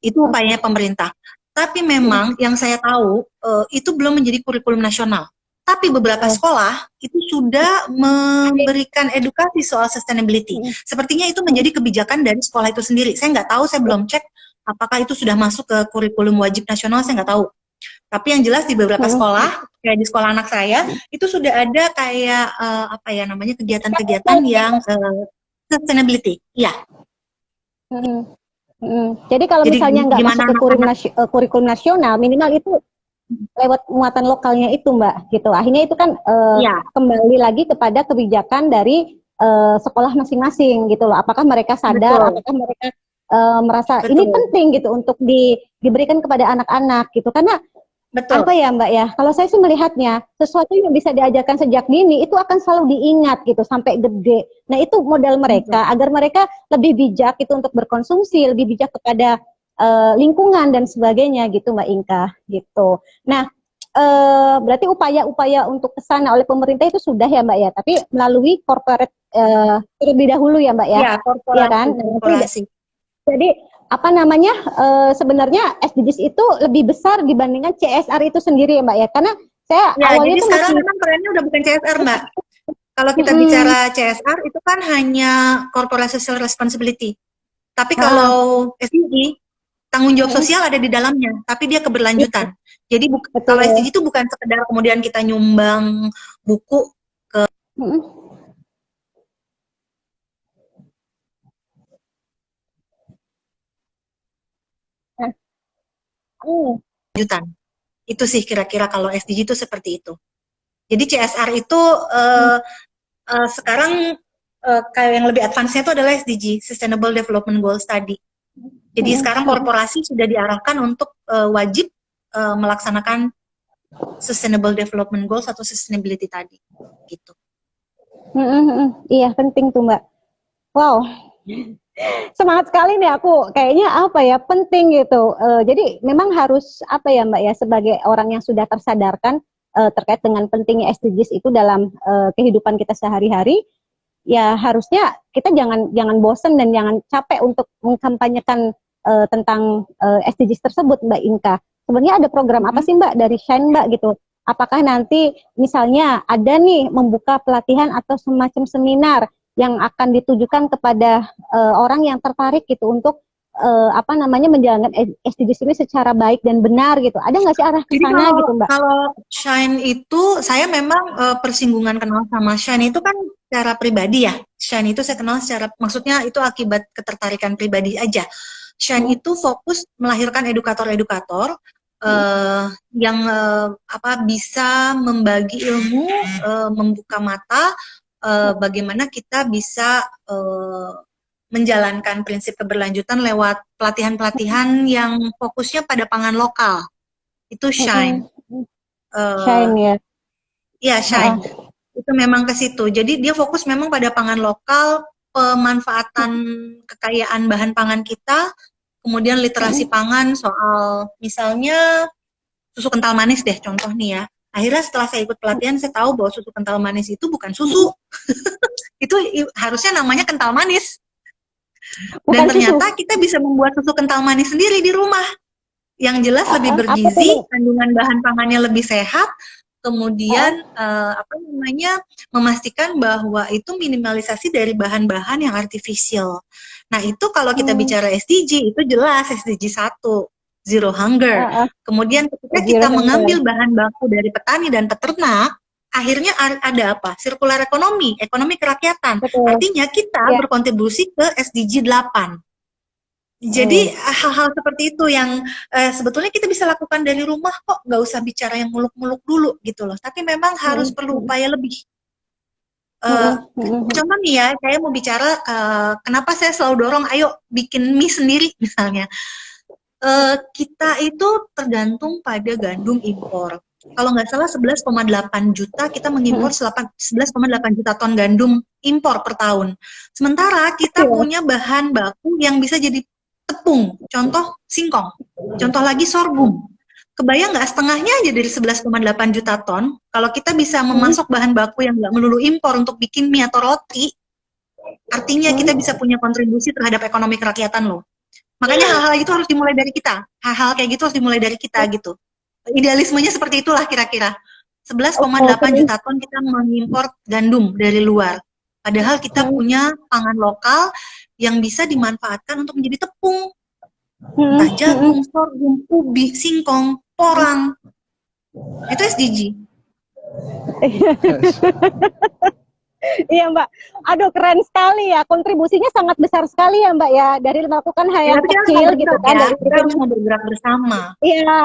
Speaker 2: Itu upaya pemerintah. Tapi memang yang saya tahu itu belum menjadi kurikulum nasional. Tapi beberapa sekolah itu sudah memberikan edukasi soal sustainability. Sepertinya itu menjadi kebijakan dari sekolah itu sendiri. Saya nggak tahu, saya belum cek apakah itu sudah masuk ke kurikulum wajib nasional, saya nggak tahu. Tapi yang jelas di beberapa sekolah, kayak di sekolah anak saya, itu sudah ada kayak kegiatan-kegiatan yang sustainability. Iya.
Speaker 1: Mm, mm. Jadi kalau
Speaker 2: Jadi
Speaker 1: misalnya nggak
Speaker 2: gimana
Speaker 1: masuk ke
Speaker 2: anak-anak
Speaker 1: kurikulum nasional, minimal itu lewat muatan lokalnya itu Mbak, gitu. Akhirnya itu kan
Speaker 2: ya
Speaker 1: kembali lagi kepada kebijakan dari sekolah masing-masing gitu loh. Apakah mereka sadar,
Speaker 2: betul
Speaker 1: apakah mereka merasa ini
Speaker 2: betul
Speaker 1: penting gitu untuk diberikan kepada anak-anak gitu. Karena apa
Speaker 2: betul
Speaker 1: ya Mbak ya, kalau saya sih melihatnya sesuatu yang bisa diajarkan sejak dini itu akan selalu diingat gitu sampai gede. Nah itu modal
Speaker 2: betul.
Speaker 1: mereka agar mereka lebih bijak itu untuk berkonsumsi, lebih bijak kepada lingkungan dan sebagainya gitu Mbak Inka gitu. Nah berarti upaya-upaya untuk kesana oleh pemerintah itu sudah ya Mbak ya, tapi melalui corporate terlebih dahulu ya Mbak ya,
Speaker 2: Ya,
Speaker 1: ya
Speaker 2: korporasi
Speaker 1: kan? Nanti
Speaker 2: korporasi.
Speaker 1: jadi apa namanya sebenarnya SDGs itu lebih besar dibandingkan CSR itu sendiri ya Mbak ya, karena saya
Speaker 2: Ya,
Speaker 1: awalnya
Speaker 2: jadi
Speaker 1: tuh
Speaker 2: sekarang
Speaker 1: masih
Speaker 2: memang trennya udah bukan CSR, Mbak. Kalau kita
Speaker 1: mm-mm,
Speaker 2: bicara CSR itu kan hanya corporate social responsibility. Tapi
Speaker 1: ah,
Speaker 2: kalau SDG tanggung jawab
Speaker 1: mm-mm,
Speaker 2: sosial ada di dalamnya, tapi dia
Speaker 1: iya,
Speaker 2: keberlanjutan. Jadi kalau
Speaker 1: betul.
Speaker 2: SDG itu bukan sekedar kemudian kita nyumbang buku.
Speaker 1: Mm-mm. Nah, mm,
Speaker 2: Keberlanjutan. Itu sih kira-kira kalau SDG itu seperti itu. Jadi CSR itu
Speaker 1: mm,
Speaker 2: sekarang kayak yang lebih advance-nya itu adalah SDG, Sustainable Development Goals tadi. Jadi
Speaker 1: mm-mm,
Speaker 2: sekarang
Speaker 1: mm-mm,
Speaker 2: korporasi sudah diarahkan untuk wajib melaksanakan Sustainable Development Goals atau sustainability tadi, gitu.
Speaker 1: mm-mm, mm-mm. Iya penting tuh Mbak. Wow, semangat sekali nih aku. Kayaknya apa ya penting gitu. Jadi memang harus apa ya Mbak ya sebagai orang yang sudah tersadarkan terkait dengan pentingnya SDGs itu dalam kehidupan kita sehari-hari. Ya harusnya kita jangan jangan bosen dan jangan capek untuk mengkampanyekan tentang SDGs tersebut Mbak Inka. Sebenarnya ada program apa
Speaker 2: Mhm.
Speaker 1: sih Mbak dari Shine Mbak gitu? Apakah nanti misalnya ada nih membuka pelatihan atau semacam seminar yang akan ditujukan kepada orang yang tertarik gitu untuk apa namanya menjalankan SDGs ini secara baik dan benar gitu. Ada nggak sih arah ke
Speaker 2: Jadi
Speaker 1: sana
Speaker 2: kalau
Speaker 1: gitu Mbak?
Speaker 2: kalau Shine itu saya memang persinggungan kenal sama Shine itu kan secara pribadi ya. Shine itu saya kenal secara maksudnya itu akibat ketertarikan pribadi aja. Shine
Speaker 1: Hmm,
Speaker 2: itu fokus melahirkan edukator-edukator yang apa bisa membagi ilmu, membuka mata bagaimana kita bisa menjalankan prinsip keberlanjutan lewat pelatihan-pelatihan yang fokusnya pada pangan lokal. Itu Shine.
Speaker 1: hmm,
Speaker 2: eh
Speaker 1: Shine ya.
Speaker 2: ya Shine.
Speaker 1: Ha-ha.
Speaker 2: Itu memang ke situ. Jadi dia fokus memang pada pangan lokal, pemanfaatan kekayaan bahan pangan kita, kemudian literasi
Speaker 1: Hmm,
Speaker 2: pangan soal misalnya susu kental manis deh contoh nih ya. Akhirnya setelah saya ikut pelatihan saya tahu bahwa susu kental manis itu bukan
Speaker 1: hmm.
Speaker 2: susu. Itu harusnya namanya kental manis. Dan
Speaker 1: Bukan
Speaker 2: ternyata
Speaker 1: susu.
Speaker 2: kita bisa membuat susu kental manis sendiri di rumah. Yang jelas
Speaker 1: Ah,
Speaker 2: lebih
Speaker 1: ah, apa tuh
Speaker 2: bergizi,
Speaker 1: Mbak?
Speaker 2: kandungan bahan pangannya lebih sehat,
Speaker 1: Ah,
Speaker 2: kemudian
Speaker 1: ah.
Speaker 2: apa namanya memastikan bahwa itu minimalisasi dari bahan-bahan yang artifisial. Nah, itu kalau kita
Speaker 1: Hmm,
Speaker 2: bicara SDG itu jelas SDG 1, zero hunger.
Speaker 1: ah, ah.
Speaker 2: Kemudian ketika
Speaker 1: Zero
Speaker 2: kita
Speaker 1: hunger.
Speaker 2: mengambil bahan baku dari petani dan peternak, akhirnya ada apa? Sirkular ekonomi, ekonomi kerakyatan.
Speaker 1: Betul.
Speaker 2: Artinya kita
Speaker 1: Ya.
Speaker 2: berkontribusi ke SDG 8. Jadi
Speaker 1: Oh.
Speaker 2: hal-hal seperti itu yang sebetulnya kita bisa lakukan dari rumah kok, nggak usah bicara yang muluk-muluk dulu gitu loh. Tapi memang harus
Speaker 1: Hmm,
Speaker 2: perlu
Speaker 1: hmm,
Speaker 2: upaya lebih. Eh,
Speaker 1: hmm, hmm, hmm.
Speaker 2: Contoh nih ya, saya mau bicara kenapa saya selalu dorong, ayo bikin mie sendiri misalnya. Kita itu tergantung pada gandum impor. Kalau nggak salah 11,8 juta kita mengimpor
Speaker 1: Hmm.
Speaker 2: 11,8 juta ton gandum impor per tahun. Sementara kita
Speaker 1: Kecil.
Speaker 2: punya bahan baku yang bisa jadi tepung, contoh singkong, contoh lagi sorghum. Kebayang nggak setengahnya aja dari 11,8 juta ton, kalau kita bisa
Speaker 1: Hmm,
Speaker 2: memasok bahan baku yang nggak melulu impor untuk bikin mie atau roti, artinya kita
Speaker 1: hmm.
Speaker 2: bisa punya kontribusi terhadap ekonomi kerakyatan loh. Makanya hal-hal itu harus dimulai dari kita. Hal-hal kayak gitu harus dimulai dari kita gitu. Idealismenya seperti itulah kira-kira.
Speaker 1: Oh,
Speaker 2: 11,8
Speaker 1: keren.
Speaker 2: juta ton kita mengimpor gandum dari luar. Padahal kita
Speaker 1: Hmm,
Speaker 2: punya pangan lokal yang bisa dimanfaatkan untuk menjadi tepung.
Speaker 1: hmm,
Speaker 2: Entah
Speaker 1: hmm,
Speaker 2: jagung, sorghum, ubi, singkong, porang. Itu SDG.
Speaker 1: hmm. Iya Mbak, aduh keren sekali ya, kontribusinya sangat besar sekali ya Mbak ya, dari melakukan hal
Speaker 2: Ya,
Speaker 1: yang
Speaker 2: tapi kita harus mau
Speaker 1: kecil gitu
Speaker 2: bergerak
Speaker 1: kan,
Speaker 2: ya,
Speaker 1: dari
Speaker 2: kita harus mau bergerak bersama.
Speaker 1: iya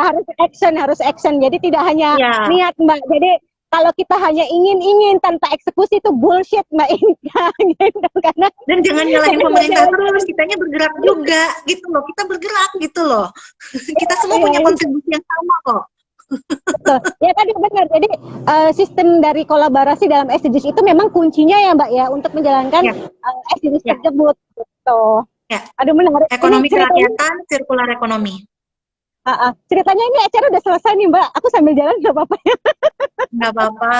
Speaker 1: harus action, jadi tidak hanya
Speaker 2: Ya,
Speaker 1: niat Mbak, jadi kalau kita hanya ingin-ingin tanpa eksekusi itu bullshit Mbak Inka, gitu,
Speaker 2: dan jangan nyalahin
Speaker 1: karena
Speaker 2: pemerintah
Speaker 1: model,
Speaker 2: terus, kitanya bergerak juga gitu loh, kita bergerak gitu loh. Kita semua
Speaker 1: iya,
Speaker 2: punya kontribusi yang sama kok.
Speaker 1: betul. Ya tadi benar. Jadi sistem dari kolaborasi dalam SDGs itu memang kuncinya ya Mbak ya untuk menjalankan
Speaker 2: Ya,
Speaker 1: SDGs
Speaker 2: ya,
Speaker 1: tersebut. Gitu.
Speaker 2: ya.
Speaker 1: Aduh menarik. Ini
Speaker 2: Ekonomi
Speaker 1: ceritanya,
Speaker 2: kerakyatan, sirkular ekonomi.
Speaker 1: ceritanya ini acara udah selesai nih Mbak. Aku sambil jalan nggak apa-apa ya.
Speaker 2: Nggak apa-apa.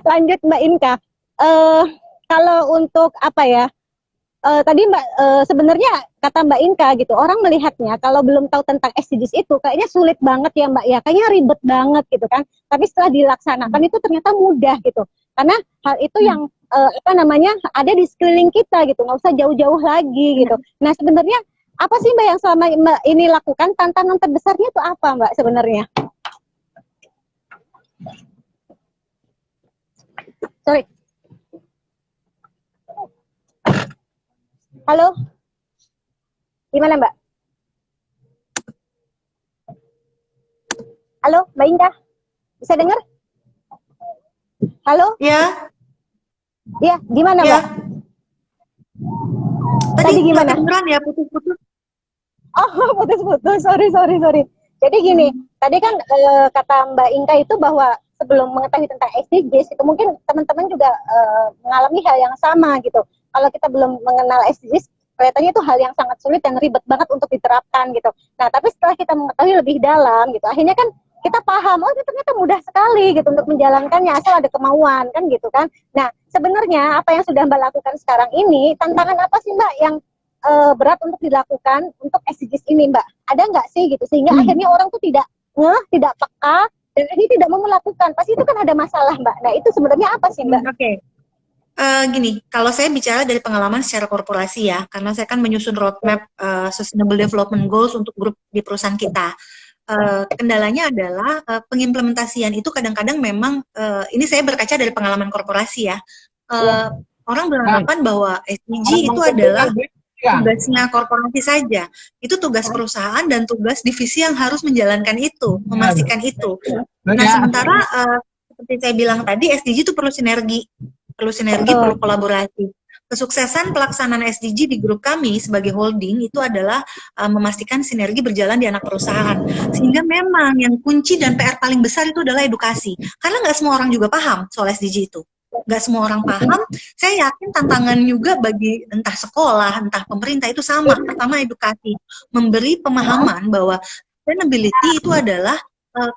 Speaker 1: Lanjut Mbak Inka. Eh kalau untuk apa ya? Tadi Mbak sebenarnya kata Mbak Inka gitu, orang melihatnya kalau belum tahu tentang SDGs itu kayaknya sulit banget ya Mbak ya, kayaknya ribet banget gitu kan. Tapi setelah dilaksanakan itu ternyata mudah gitu. Karena hal itu yang apa namanya ada di sekeliling kita gitu, nggak usah jauh-jauh lagi gitu. Nah sebenarnya apa sih Mbak yang selama Mbak ini lakukan, tantangan terbesarnya itu apa Mbak sebenarnya? Sorry, halo, gimana Mbak? Halo Mbak Inka, bisa dengar? Halo,
Speaker 2: Ya,
Speaker 1: ya gimana Mbak?
Speaker 2: ya. Tadi
Speaker 1: Tadi
Speaker 2: nggak
Speaker 1: gimana?
Speaker 2: kedengeran ya, putus-putus.
Speaker 1: Oh, putus-putus. Sorry. Jadi gini, tadi kan kata Mbak Inka itu bahwa sebelum mengetahui tentang SDGs itu mungkin teman-teman juga mengalami hal yang sama gitu. Kalau kita belum mengenal SDGs, kelihatannya itu hal yang sangat sulit dan ribet banget untuk diterapkan gitu. Nah, tapi setelah kita mengetahui lebih dalam gitu, akhirnya kan kita paham, oh ini ternyata mudah sekali gitu untuk menjalankannya asal ada kemauan kan gitu kan. Nah, sebenarnya apa yang sudah Mbak lakukan sekarang ini, tantangan apa sih Mbak yang berat untuk dilakukan untuk SDGs ini Mbak? Ada nggak sih gitu sehingga akhirnya orang tuh tidak ngeh, tidak peka dan ini tidak mau melakukan. Pasti itu kan ada masalah Mbak. Nah itu sebenarnya apa sih Mbak?
Speaker 2: Oke. Gini, kalau saya bicara dari pengalaman secara korporasi ya, karena saya kan menyusun roadmap Sustainable Development Goals untuk grup di perusahaan kita. Kendalanya adalah pengimplementasian itu kadang-kadang memang ini saya berkaca dari pengalaman korporasi ya.
Speaker 1: Ya,
Speaker 2: Orang beranggapan bahwa SDG itu adalah tugasnya korporasi saja. Itu tugas perusahaan dan tugas divisi yang harus menjalankan itu, memastikan itu. Nah, sementara seperti saya bilang tadi, SDG itu perlu sinergi,
Speaker 1: betul.
Speaker 2: perlu kolaborasi. Kesuksesan pelaksanaan SDG di grup kami sebagai holding itu adalah memastikan sinergi berjalan di anak perusahaan. Sehingga memang yang kunci dan PR paling besar itu adalah edukasi. Karena nggak semua orang juga paham soal SDG itu. Nggak semua orang paham. Saya yakin tantangan juga bagi entah sekolah, entah pemerintah itu sama. Pertama edukasi, memberi pemahaman bahwa sustainability itu adalah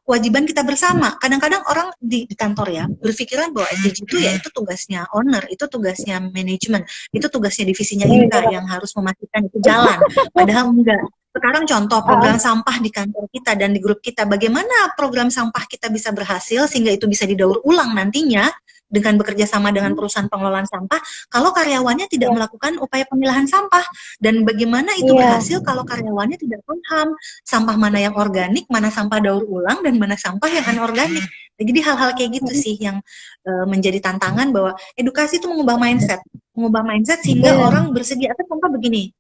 Speaker 2: kewajiban kita bersama. Kadang-kadang orang di kantor ya berpikiran bahwa SDG itu ya itu tugasnya owner, itu tugasnya manajemen, itu tugasnya divisinya Inka yang harus memastikan itu jalan. Padahal enggak. Sekarang contoh program sampah di kantor kita dan di grup kita, bagaimana program sampah kita bisa berhasil sehingga itu bisa didaur ulang nantinya dengan bekerja sama dengan perusahaan pengelolaan sampah kalau karyawannya tidak melakukan upaya pemilahan sampah, dan bagaimana itu berhasil kalau karyawannya tidak paham sampah mana yang organik, mana sampah daur ulang, dan mana sampah yang anorganik. Jadi hal-hal kayak gitu sih yang menjadi tantangan, bahwa edukasi itu mengubah mindset sehingga orang bersedia. Atau contoh begini,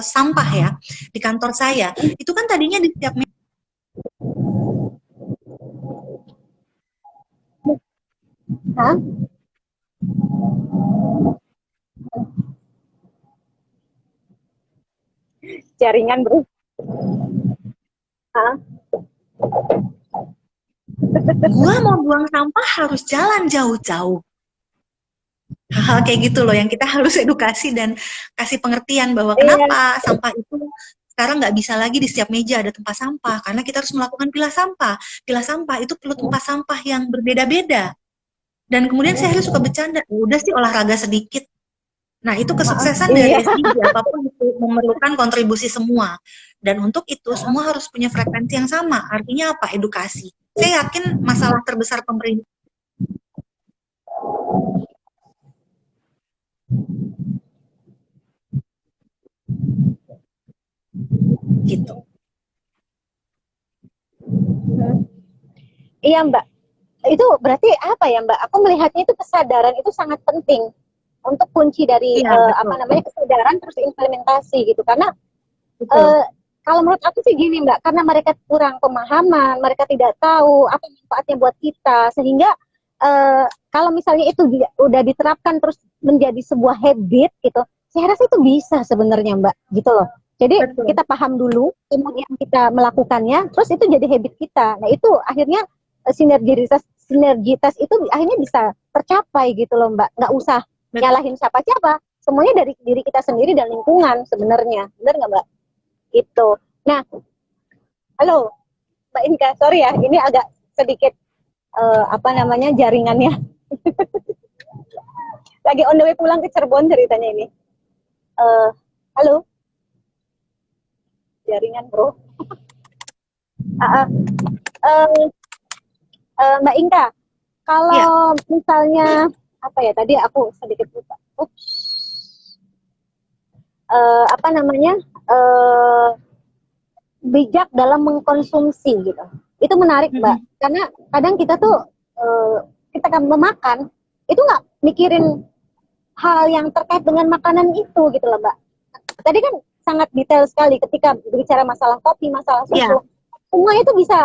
Speaker 2: sampah ya di kantor saya itu kan tadinya di setiap
Speaker 1: Hah? Jaringan bro. Hah?
Speaker 2: gua mau buang sampah harus jalan jauh-jauh. Hal-hal kayak gitu loh yang kita harus edukasi dan kasih pengertian bahwa
Speaker 1: Iya,
Speaker 2: kenapa sampah itu sekarang nggak bisa lagi di setiap meja ada tempat sampah, karena kita harus melakukan pilah sampah. Pilah sampah itu perlu tempat sampah yang berbeda-beda. Dan kemudian saya harus suka bercanda, udah sih olahraga sedikit. Nah, itu kesuksesan dari
Speaker 1: iya,
Speaker 2: SDG, apapun itu memerlukan kontribusi semua. Dan untuk itu semua harus punya frekuensi yang sama. Artinya apa? Edukasi. Saya yakin masalah terbesar pemerintah gitu.
Speaker 1: iya Mbak. itu berarti apa ya Mbak? Aku melihatnya itu kesadaran itu sangat penting untuk kunci dari
Speaker 2: Iya,
Speaker 1: apa
Speaker 2: betul.
Speaker 1: namanya kesadaran terus implementasi gitu. Karena
Speaker 2: Betul.
Speaker 1: eh, kalau menurut aku sih gini Mbak, karena mereka kurang pemahaman, mereka tidak tahu apa manfaatnya buat kita, sehingga kalau misalnya itu udah diterapkan terus menjadi sebuah habit gitu, saya rasa itu bisa sebenarnya Mbak, gitu loh. Jadi
Speaker 2: Betul.
Speaker 1: kita paham dulu, kemudian kita melakukannya, terus itu jadi habit kita. Nah itu akhirnya sinergitas itu akhirnya bisa tercapai gitu loh Mbak. Nggak usah
Speaker 2: Betul.
Speaker 1: nyalahin siapa-siapa, semuanya dari diri kita sendiri dan lingkungan sebenarnya, benar nggak Mbak? Itu. Nah, halo Mbak Inka, sorry ya, ini agak sedikit apa namanya jaringannya. Lagi on the way pulang ke Cirebon ceritanya ini. Halo, jaringan bro. Uh, uh, Mbak Inka,
Speaker 2: Iya.
Speaker 1: kalau misalnya apa ya tadi aku sedikit lupa. Ups. Apa namanya? Uh, Bijak dalam mengkonsumsi gitu. Itu menarik Mbak,
Speaker 2: Mm-mm.
Speaker 1: karena kadang kita tuh kita kan memakan itu nggak mikirin hal yang terkait dengan makanan itu gitu loh Mbak. Tadi kan sangat detail sekali ketika berbicara masalah kopi, masalah
Speaker 2: Iya.
Speaker 1: susu, semua itu bisa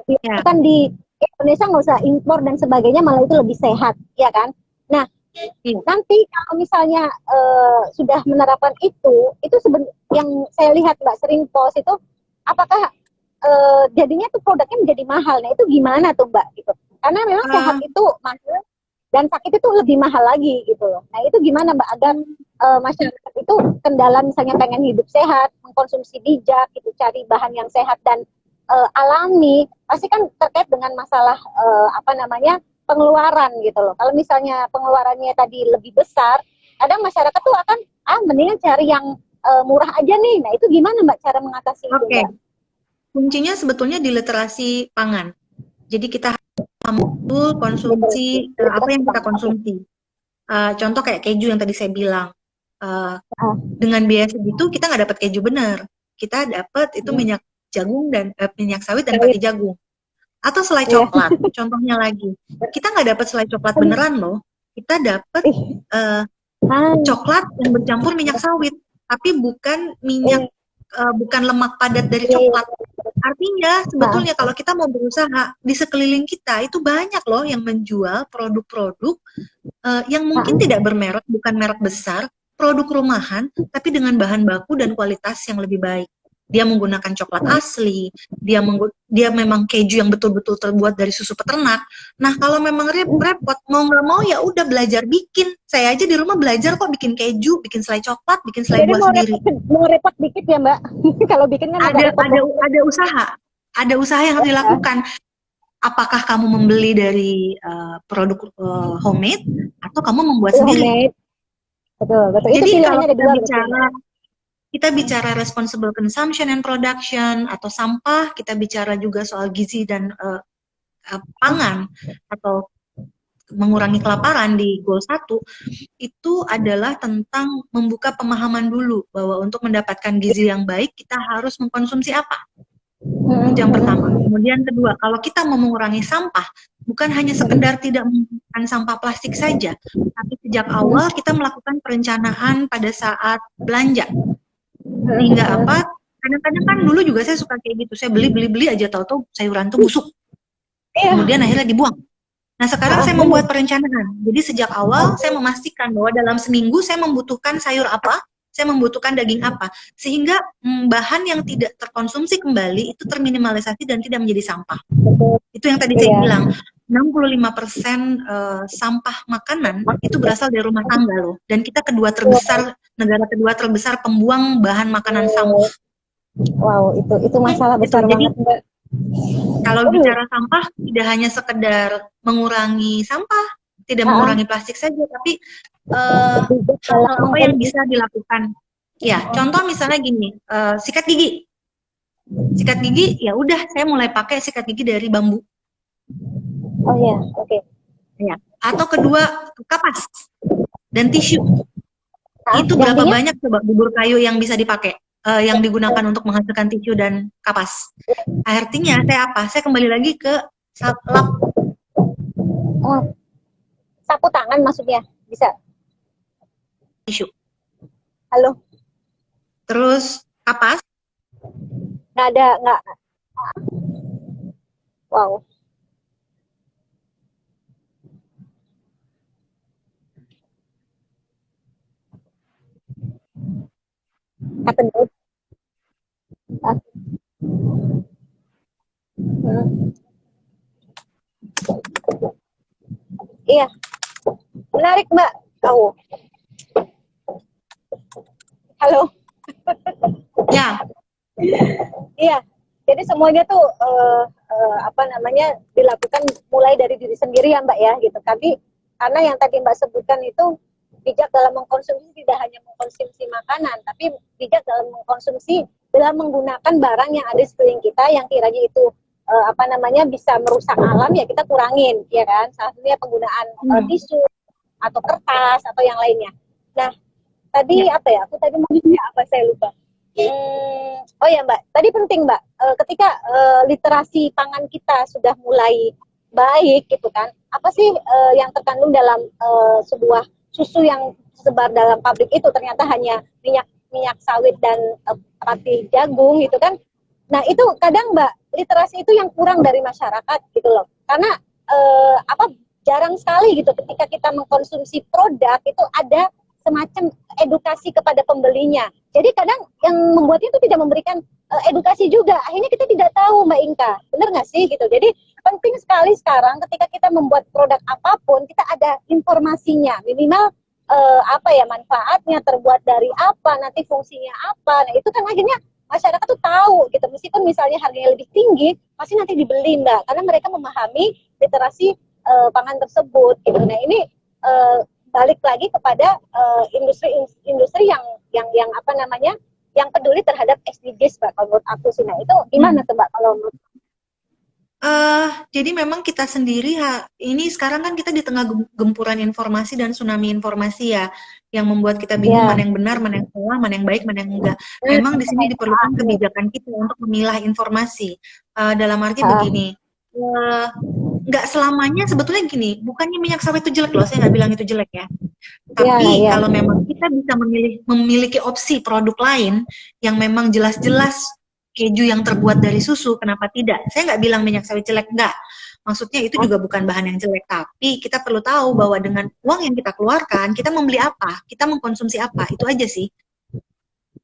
Speaker 2: Iya.
Speaker 1: dilakukan di Indonesia, nggak usah impor dan sebagainya, malah itu lebih sehat, ya kan? Nah,
Speaker 2: Iya.
Speaker 1: nanti kalau misalnya sudah menerapkan itu yang saya lihat Mbak sering post itu, apakah jadinya tuh produknya menjadi mahal. Nah itu gimana tuh Mbak gitu? Karena memang sehat
Speaker 2: Eh,
Speaker 1: itu mahal dan sakit itu lebih mahal lagi gitu loh. Nah itu gimana Mbak agar masyarakat itu kendala misalnya pengen hidup sehat, mengkonsumsi bijak gitu, cari bahan yang sehat dan alami, pasti kan terkait dengan masalah apa namanya pengeluaran gitu loh. Kalau misalnya pengeluarannya tadi lebih besar, kadang masyarakat tuh akan mendingan cari yang murah aja nih. Nah itu gimana Mbak cara mengatasi itu
Speaker 2: Oke.
Speaker 1: Mbak?
Speaker 2: Kuncinya sebetulnya di literasi pangan. Jadi kita betul
Speaker 1: Literasi,
Speaker 2: konsumsi apa
Speaker 1: literasi
Speaker 2: yang kita
Speaker 1: pangan. Oke.
Speaker 2: konsumsi. Contoh kayak keju yang tadi saya bilang. Eh,
Speaker 1: Ah,
Speaker 2: dengan biaya segitu kita nggak dapat keju benar. Kita dapat itu minyak jagung dan minyak sawit dan
Speaker 1: sawit.
Speaker 2: pati jagung. Atau selai
Speaker 1: Iya.
Speaker 2: coklat. Contohnya lagi, kita nggak dapat selai coklat beneran loh. Kita dapat
Speaker 1: Ih,
Speaker 2: eh,
Speaker 1: ah,
Speaker 2: coklat yang bercampur minyak sawit, tapi bukan minyak,
Speaker 1: iya,
Speaker 2: bukan lemak padat dari
Speaker 1: iya, iya.
Speaker 2: coklat. Artinya
Speaker 1: Ah,
Speaker 2: sebetulnya kalau kita mau berusaha di sekeliling kita itu banyak loh yang menjual produk-produk yang mungkin
Speaker 1: ah,
Speaker 2: tidak bermerek, bukan merek besar, produk rumahan, tapi dengan bahan baku dan kualitas yang lebih baik. Dia menggunakan coklat asli, dia memang keju yang betul-betul terbuat dari susu peternak. Nah, kalau memang repot, mau nggak mau ya udah belajar bikin. Saya aja di rumah belajar kok bikin keju, bikin selai coklat, bikin selai
Speaker 1: jadi
Speaker 2: buah sendiri.
Speaker 1: mau repot dikit ya Mbak. Kalau bikin kan agak
Speaker 2: Ada
Speaker 1: repot
Speaker 2: ada
Speaker 1: dong.
Speaker 2: ada usaha, ada usaha yang harus
Speaker 1: Ya,
Speaker 2: dilakukan. Apakah kamu membeli dari produk homemade atau kamu membuat
Speaker 1: itu
Speaker 2: sendiri?
Speaker 1: homemade. Betul, betul. Itu
Speaker 2: Jadi kalau
Speaker 1: pilihannya ada dua berarti ya Mbak.
Speaker 2: kita bicara responsible consumption and production atau sampah, kita bicara juga soal gizi dan pangan atau mengurangi kelaparan di goal 1 itu adalah tentang membuka pemahaman dulu bahwa untuk mendapatkan gizi yang baik kita harus mengkonsumsi apa. Itu yang pertama. Kemudian kedua, kalau kita mau mengurangi sampah, bukan hanya sekedar tidak menggunakan sampah plastik saja, tapi sejak awal kita melakukan perencanaan pada saat belanja. Sehingga apa? Kadang-kadang kan dulu juga saya suka kayak gitu. Saya beli aja tahu-tahu sayuran tuh busuk.
Speaker 1: Iya,
Speaker 2: Kemudian akhirnya dibuang. Nah, sekarang saya
Speaker 1: benar.
Speaker 2: membuat perencanaan. Jadi sejak awal saya memastikan bahwa dalam seminggu saya membutuhkan sayur apa, saya membutuhkan daging apa. Sehingga bahan yang tidak terkonsumsi kembali itu terminimalisasi dan tidak menjadi sampah. Itu yang tadi saya
Speaker 1: Iya.
Speaker 2: bilang. 65% sampah makanan itu berasal dari rumah tangga loh. Dan kita negara kedua terbesar pembuang bahan makanan sampah.
Speaker 1: Wow, itu masalah
Speaker 2: Itu.
Speaker 1: besar
Speaker 2: Jadi
Speaker 1: banget Mbak.
Speaker 2: kalau
Speaker 1: Aduh.
Speaker 2: bicara sampah tidak hanya sekedar mengurangi sampah, tidak
Speaker 1: Ah,
Speaker 2: mengurangi plastik saja, tapi
Speaker 1: bijak dalam
Speaker 2: hal-hal apa yang
Speaker 1: mengkonsumsi.
Speaker 2: bisa dilakukan. Ya, contoh misalnya gini, sikat gigi. Sikat gigi, ya udah saya mulai pakai sikat gigi dari bambu.
Speaker 1: Oh ya, oke.
Speaker 2: Ya. Atau kedua, kapas dan tisu. Itu berapa
Speaker 1: Gantinya
Speaker 2: banyak coba bubur kayu yang bisa dipakai, yang digunakan untuk menghasilkan tisu dan kapas. Artinya saya apa? Saya kembali lagi ke lap.
Speaker 1: Oh, sapu tangan maksudnya bisa.
Speaker 2: Tisu.
Speaker 1: Halo,
Speaker 2: Terus kapas,
Speaker 1: nggak ada, nggak. Wow, kata dia. Hmm. Iya, menarik Mbak. Oh, halo.
Speaker 2: ya.
Speaker 1: Iya, jadi semuanya tuh apa namanya dilakukan mulai dari diri sendiri ya Mbak ya gitu. Tapi karena yang tadi Mbak sebutkan itu bijak dalam mengkonsumsi tidak hanya mengkonsumsi makanan, tapi bijak dalam mengkonsumsi dalam menggunakan barang yang ada di sekeliling kita yang kiranya itu apa namanya bisa merusak alam ya kita kurangin, ya kan? Salah satunya penggunaan tisu atau kertas atau yang lainnya. Nah, tadi
Speaker 2: Ya.
Speaker 1: apa ya? Aku tadi mau nanya apa saya lupa. Oh ya Mbak, tadi penting Mbak, ketika literasi pangan kita sudah mulai baik gitu kan, apa sih yang terkandung dalam sebuah susu yang sebar dalam pabrik itu ternyata hanya minyak minyak sawit dan roti jagung gitu kan. Nah itu kadang Mbak, literasi itu yang kurang dari masyarakat gitu loh, karena apa jarang sekali gitu ketika kita mengkonsumsi produk itu ada semacam edukasi kepada pembelinya. Jadi kadang yang membuatnya itu tidak memberikan edukasi juga. Akhirnya kita tidak tahu Mbak Inka, benar nggak sih gitu. Jadi penting sekali sekarang ketika kita membuat produk apapun kita ada informasinya minimal apa ya manfaatnya, terbuat dari apa, nanti fungsinya apa. Nah itu kan akhirnya masyarakat tuh tahu gitu. Meskipun misalnya harganya lebih tinggi, pasti nanti dibeli Mbak, karena mereka memahami literasi pangan tersebut gitu. Nah ini balik lagi kepada industri-industri yang apa namanya yang peduli terhadap SDGs Mbak kalau menurut aku sih. Nah itu gimana tuh Mbak kalau menurut
Speaker 2: Jadi memang kita sendiri ini sekarang kan kita di tengah gempuran informasi dan tsunami informasi ya, yang membuat kita bingung
Speaker 1: ya.
Speaker 2: mana yang benar, mana yang salah, mana yang baik, mana yang enggak. Memang di sini diperlukan kebijakan kita untuk memilah informasi. Dalam arti begini, nggak selamanya sebetulnya gini, bukannya minyak sawit itu jelek loh, saya nggak bilang itu jelek ya. Tapi
Speaker 1: ya.
Speaker 2: kalau memang kita bisa memiliki opsi produk lain yang memang jelas-jelas keju yang terbuat dari susu, kenapa tidak? Saya nggak bilang minyak sawit jelek, enggak. Maksudnya itu juga bukan bahan yang jelek, tapi kita perlu tahu bahwa dengan uang yang kita keluarkan, kita membeli apa, kita mengkonsumsi apa, itu aja sih.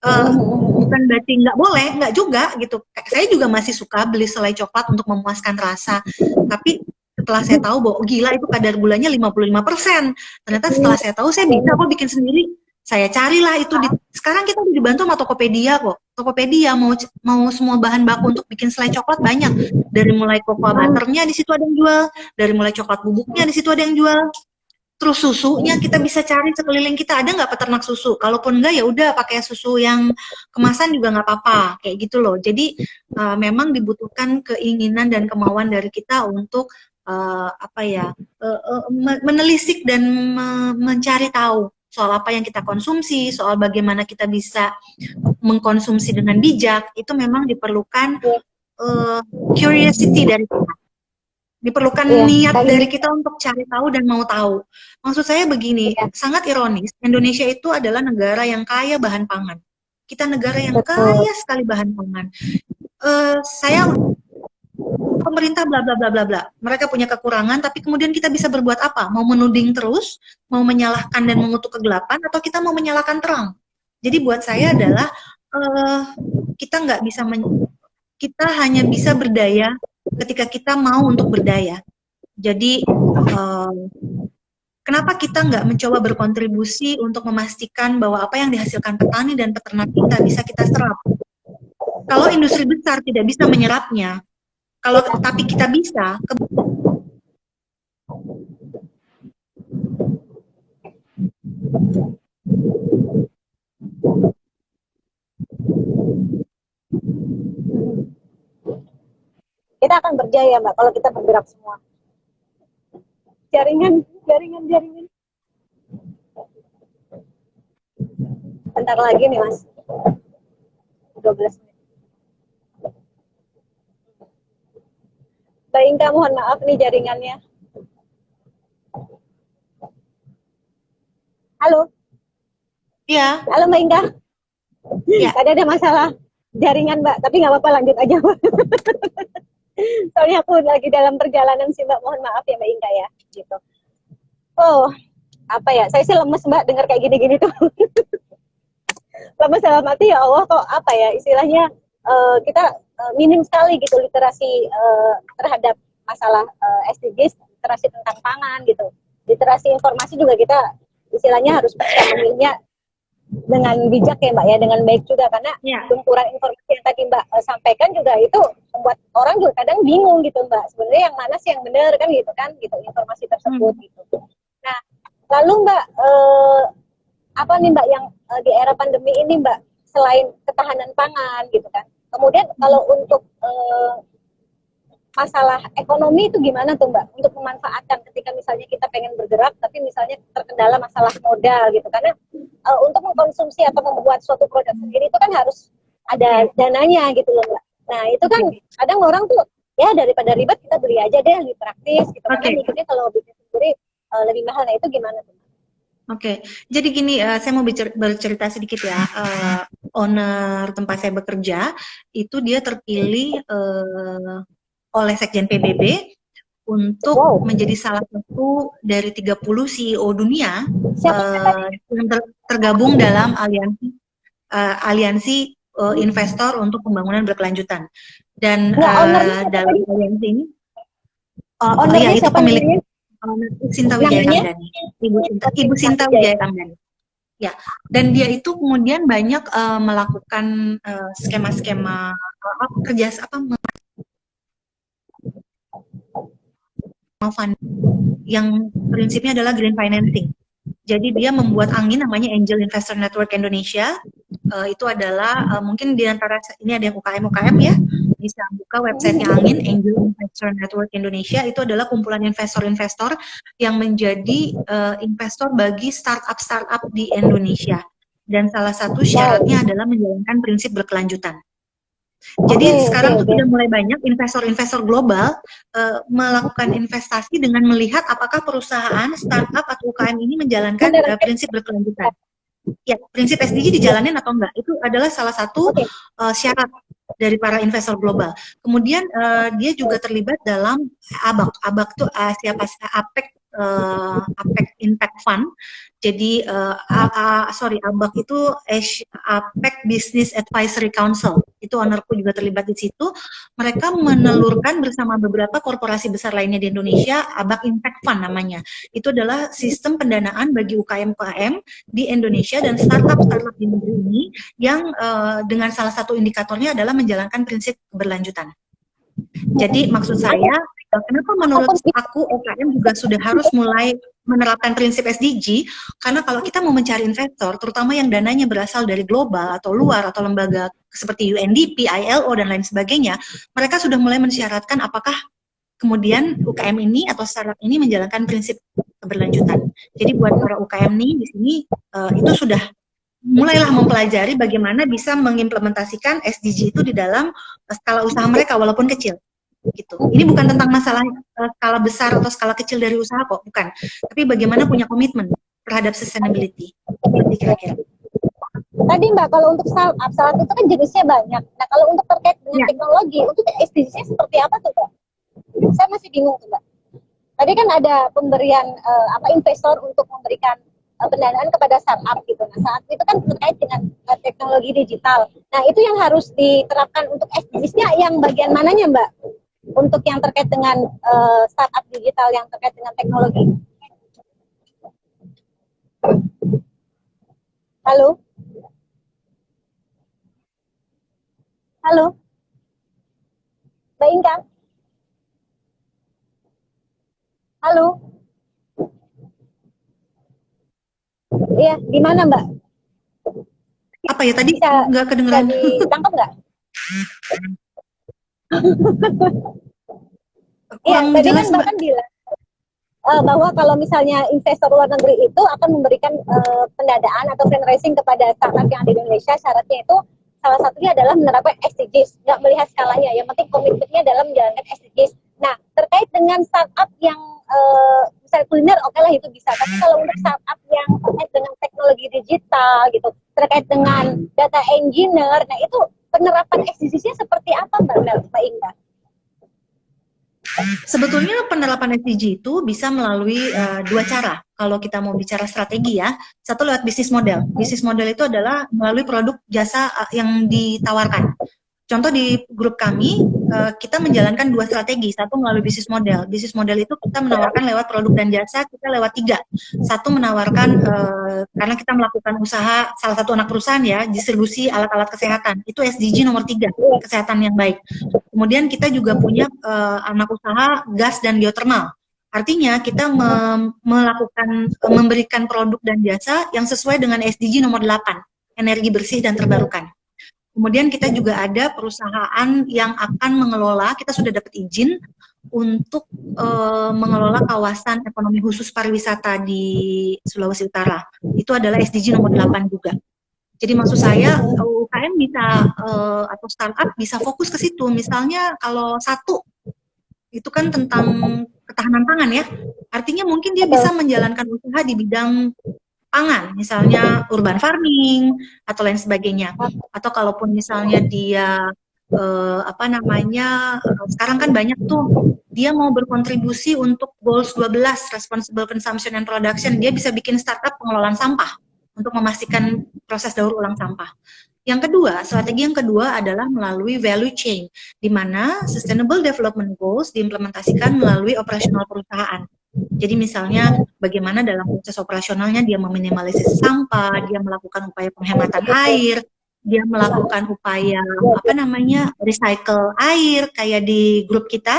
Speaker 2: Bukan berarti nggak boleh, nggak juga gitu. Saya juga masih suka beli selai coklat untuk memuaskan rasa, tapi setelah saya tahu bahwa oh, gila itu kadar gulanya 55%. Ternyata setelah saya tahu saya bisa kok bikin sendiri. Saya carilah itu sekarang kita udah dibantu sama Tokopedia kok. Tokopedia mau semua bahan baku untuk bikin selai coklat banyak. Dari mulai cocoa butternya di situ ada yang jual, dari mulai coklat bubuknya di situ ada yang jual. Terus susunya kita bisa cari sekeliling kita, ada nggak peternak susu? Kalaupun enggak ya udah pakai susu yang kemasan juga nggak apa-apa, kayak gitu loh. Jadi memang dibutuhkan keinginan dan kemauan dari kita untuk apa ya menelisik dan mencari tahu soal apa yang kita konsumsi, soal bagaimana kita bisa mengkonsumsi dengan bijak. Itu memang diperlukan curiosity dari kita. Diperlukan niat dari kita untuk cari tahu dan mau tahu. Maksud saya begini, sangat ironis, Indonesia itu adalah negara yang kaya bahan pangan. Kita negara yang kaya sekali bahan pangan. Saya pemerintah bla bla bla bla bla. Mereka punya kekurangan, tapi kemudian kita bisa berbuat apa? Mau menuding terus, mau menyalahkan dan mengutuk kegelapan, atau kita mau menyalakan terang? Jadi buat saya adalah kita nggak bisa kita hanya bisa berdaya ketika kita mau untuk berdaya. Jadi kenapa kita nggak mencoba berkontribusi untuk memastikan bahwa apa yang dihasilkan petani dan peternak kita bisa kita serap? Kalau industri besar tidak bisa menyerapnya, tapi kita bisa.
Speaker 1: Kita akan berjaya Mbak kalau kita bergerak semua. Jaringan. Bentar lagi nih Mas. 12 menit. Mbak Inka mohon maaf nih jaringannya. Halo,
Speaker 2: Iya,
Speaker 1: halo Mbak Indah.
Speaker 2: iya.
Speaker 1: Tadi ada masalah jaringan Mbak, tapi nggak apa-apa lanjut aja Mbak. Soalnya aku lagi dalam perjalanan sih Mbak, mohon maaf ya Mbak Indah ya. Gitu. Oh, apa ya? Saya sih lemes Mbak dengar kayak gini-gini tuh. Lemes dalam arti ya Allah kok apa ya istilahnya kita minim sekali gitu literasi terhadap masalah SDGs, literasi tentang pangan gitu. Literasi informasi juga kita istilahnya harus bisa memilihnya dengan bijak ya Mbak ya, dengan baik juga karena
Speaker 2: Iya.
Speaker 1: tumpuran informasi yang tadi Mbak sampaikan juga itu membuat orang juga kadang bingung gitu Mbak. Sebenarnya yang mana sih yang benar kan gitu informasi tersebut gitu. Nah, lalu Mbak apa nih Mbak yang di era pandemi ini Mbak selain ketahanan pangan gitu kan. Kemudian kalau untuk masalah ekonomi itu gimana tuh Mbak untuk memanfaatkan ketika misalnya kita pengen bergerak tapi misalnya terkendala masalah modal gitu karena untuk mengkonsumsi atau membuat suatu produk sendiri itu kan harus ada dananya gitu loh Mbak. Nah itu kan kadang orang tuh ya daripada ribet kita beli aja deh lebih praktis gitu karena mikirnya kalau bikin sendiri lebih mahal. Nah itu gimana tuh?
Speaker 2: Oke, jadi gini, saya mau bercerita sedikit ya. Owner tempat saya bekerja itu dia terpilih oleh Sekjen PBB untuk menjadi salah satu dari 30 CEO dunia yang tergabung dalam aliansi investor untuk pembangunan berkelanjutan. Dan dalam aliansi ini, ya itu pemilik Sinta Wijaya Kamdani, Ibu Sinta Wijaya Kamdani. Ya, dan dia itu kemudian banyak melakukan skema-skema fund yang prinsipnya adalah green financing. Jadi dia membuat angin namanya Angel Investor Network Indonesia. Itu adalah mungkin di antara ini ada yang UKM ya, bisa buka websitenya Angin Angel Investor Network Indonesia. Itu adalah kumpulan investor-investor yang menjadi investor bagi startup di Indonesia. Dan salah satu syaratnya adalah menjalankan prinsip berkelanjutan. Jadi sekarang tuh sudah mulai banyak investor-investor global melakukan investasi dengan melihat apakah perusahaan, startup atau UKM ini menjalankan prinsip berkelanjutan. Ya, prinsip SDG dijalanin atau enggak, itu adalah salah satu syarat dari para investor global. Kemudian dia juga terlibat dalam ABAC. ABAC itu APEC Impact Fund. Jadi ABAC itu APEC Business Advisory Council. Itu ownerku juga terlibat di situ. Mereka menelurkan bersama beberapa korporasi besar lainnya di Indonesia ABAC Impact Fund namanya. Itu adalah sistem pendanaan bagi UKM-UKM di Indonesia dan startup-startup di negeri ini yang dengan salah satu indikatornya adalah menjalankan prinsip keberlanjutan. Jadi maksud saya, kenapa menurut aku UKM juga sudah harus mulai menerapkan prinsip SDG, karena kalau kita mau mencari investor, terutama yang dananya berasal dari global atau luar atau lembaga seperti UNDP, ILO, dan lain sebagainya, mereka sudah mulai mensyaratkan apakah kemudian UKM ini atau startup ini menjalankan prinsip keberlanjutan. Jadi buat para UKM nih di sini itu sudah mulailah mempelajari bagaimana bisa mengimplementasikan SDG itu di dalam skala usaha mereka walaupun kecil. Gitu. Ini bukan tentang masalah skala besar atau skala kecil dari usaha kok, bukan. Tapi bagaimana punya komitmen terhadap sustainability. Seperti kira-kira.
Speaker 1: Tadi Mbak, kalau untuk startup itu kan jenisnya banyak. Nah, kalau untuk terkait dengan teknologi, untuk SDG-nya seperti apa tuh Mbak? Saya masih bingung tuh Mbak. Tadi kan ada pemberian investor untuk memberikan pendanaan kepada startup gitu. Nah, saat itu kan terkait dengan teknologi digital. Nah, itu yang harus diterapkan untuk SDGs-nya yang bagian mananya Mbak? Untuk yang terkait dengan startup digital yang terkait dengan teknologi. Halo? Halo? Mbak Inka? Halo? Iya, gimana Mbak?
Speaker 2: Apa ya tadi? Nggak kedengeran.
Speaker 1: Bisa ditangkap nggak? Iya, tadi kan Mbak kan bilang bahwa kalau misalnya investor luar negeri itu akan memberikan pendanaan atau fundraising kepada startup yang ada di Indonesia, syaratnya itu salah satunya adalah menerapkan SDGs, nggak melihat skalanya, yang penting komitmennya dalam menjalankan SDGs. Nah, terkait dengan startup yang misalnya kuliner, oke lah itu bisa, tapi kalau untuk startup yang terkait dengan teknologi digital gitu, terkait dengan data engineer. Nah, itu penerapan SDGs-nya seperti apa Mbak Inka?
Speaker 2: Sebetulnya penerapan SDG itu bisa melalui dua cara. Kalau kita mau bicara strategi ya, satu lewat bisnis model. Bisnis model itu adalah melalui produk jasa yang ditawarkan. Contoh di grup kami, kita menjalankan dua strategi. Satu melalui bisnis model. Bisnis model itu kita menawarkan lewat produk dan jasa, kita lewat tiga. Satu menawarkan, karena kita melakukan usaha, salah satu anak perusahaan ya, distribusi alat-alat kesehatan. Itu SDG nomor 3, kesehatan yang baik. Kemudian kita juga punya anak usaha gas dan geothermal. Artinya kita melakukan, memberikan produk dan jasa yang sesuai dengan SDG nomor 8, energi bersih dan terbarukan. Kemudian kita juga ada perusahaan yang akan mengelola, kita sudah dapat izin untuk mengelola kawasan ekonomi khusus pariwisata di Sulawesi Utara. Itu adalah SDG nomor 8 juga. Jadi maksud saya UKM bisa atau startup bisa fokus ke situ. Misalnya kalau satu itu kan tentang ketahanan pangan ya. Artinya mungkin dia bisa menjalankan usaha di bidang pangan, misalnya urban farming atau lain sebagainya. Atau kalaupun misalnya dia sekarang kan banyak tuh dia mau berkontribusi untuk goals 12 responsible consumption and production, dia bisa bikin startup pengelolaan sampah untuk memastikan proses daur ulang sampah. Yang kedua, strategi yang kedua adalah melalui value chain, di mana sustainable development goals diimplementasikan melalui operasional perusahaan. Jadi misalnya bagaimana dalam proses operasionalnya dia meminimalisasi sampah, dia melakukan upaya penghematan air, dia melakukan upaya recycle air, kayak di grup kita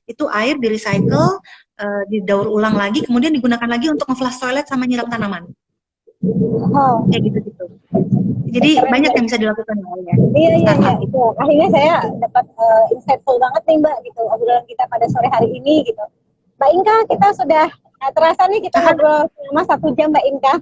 Speaker 2: itu air di recycle, didaur ulang lagi, kemudian digunakan lagi untuk nge-flush toilet sama nyiram tanaman. Kayak gitu-gitu. Jadi banyak yang bisa dilakukan ya.
Speaker 1: Iya. Itu akhirnya saya dapat insightful banget nih Mbak gitu obrolan kita pada sore hari ini gitu. Mbak Inka, kita sudah terasa nih kita ngobrol selama 1 jam Mbak Inka.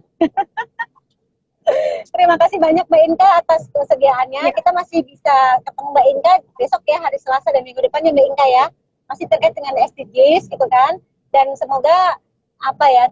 Speaker 1: Terima kasih banyak Mbak Inka atas kesediaannya. Kita masih bisa ketemu Mbak Inka besok ya, hari Selasa dan minggu depannya Mbak Inka ya. Masih terkait dengan SDGs gitu kan. Dan semoga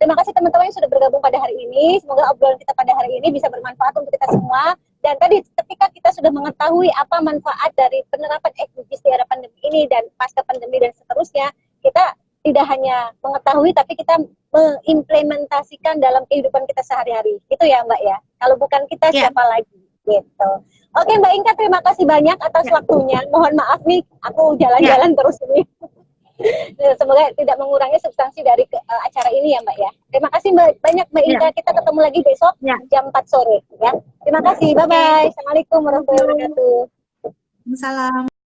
Speaker 1: terima kasih teman-teman yang sudah bergabung pada hari ini. Semoga obrolan kita pada hari ini bisa bermanfaat untuk kita semua. Dan tadi ketika kita sudah mengetahui apa manfaat dari penerapan SDGs di era pandemi ini dan pasca pandemi dan seterusnya, kita tidak hanya mengetahui tapi kita mengimplementasikan dalam kehidupan kita sehari-hari. Itu ya Mbak ya. Kalau bukan kita siapa lagi gitu. Oke Mbak Inka, terima kasih banyak atas waktunya. Mohon maaf nih aku jalan-jalan terus ini. Semoga tidak mengurangi substansi dari acara ini ya Mbak ya. Terima kasih banyak Mbak Inka. Kita ketemu lagi besok jam 4 sore ya. Terima kasih. Bye bye. Assalamualaikum warahmatullahi wabarakatuh.
Speaker 2: Salam.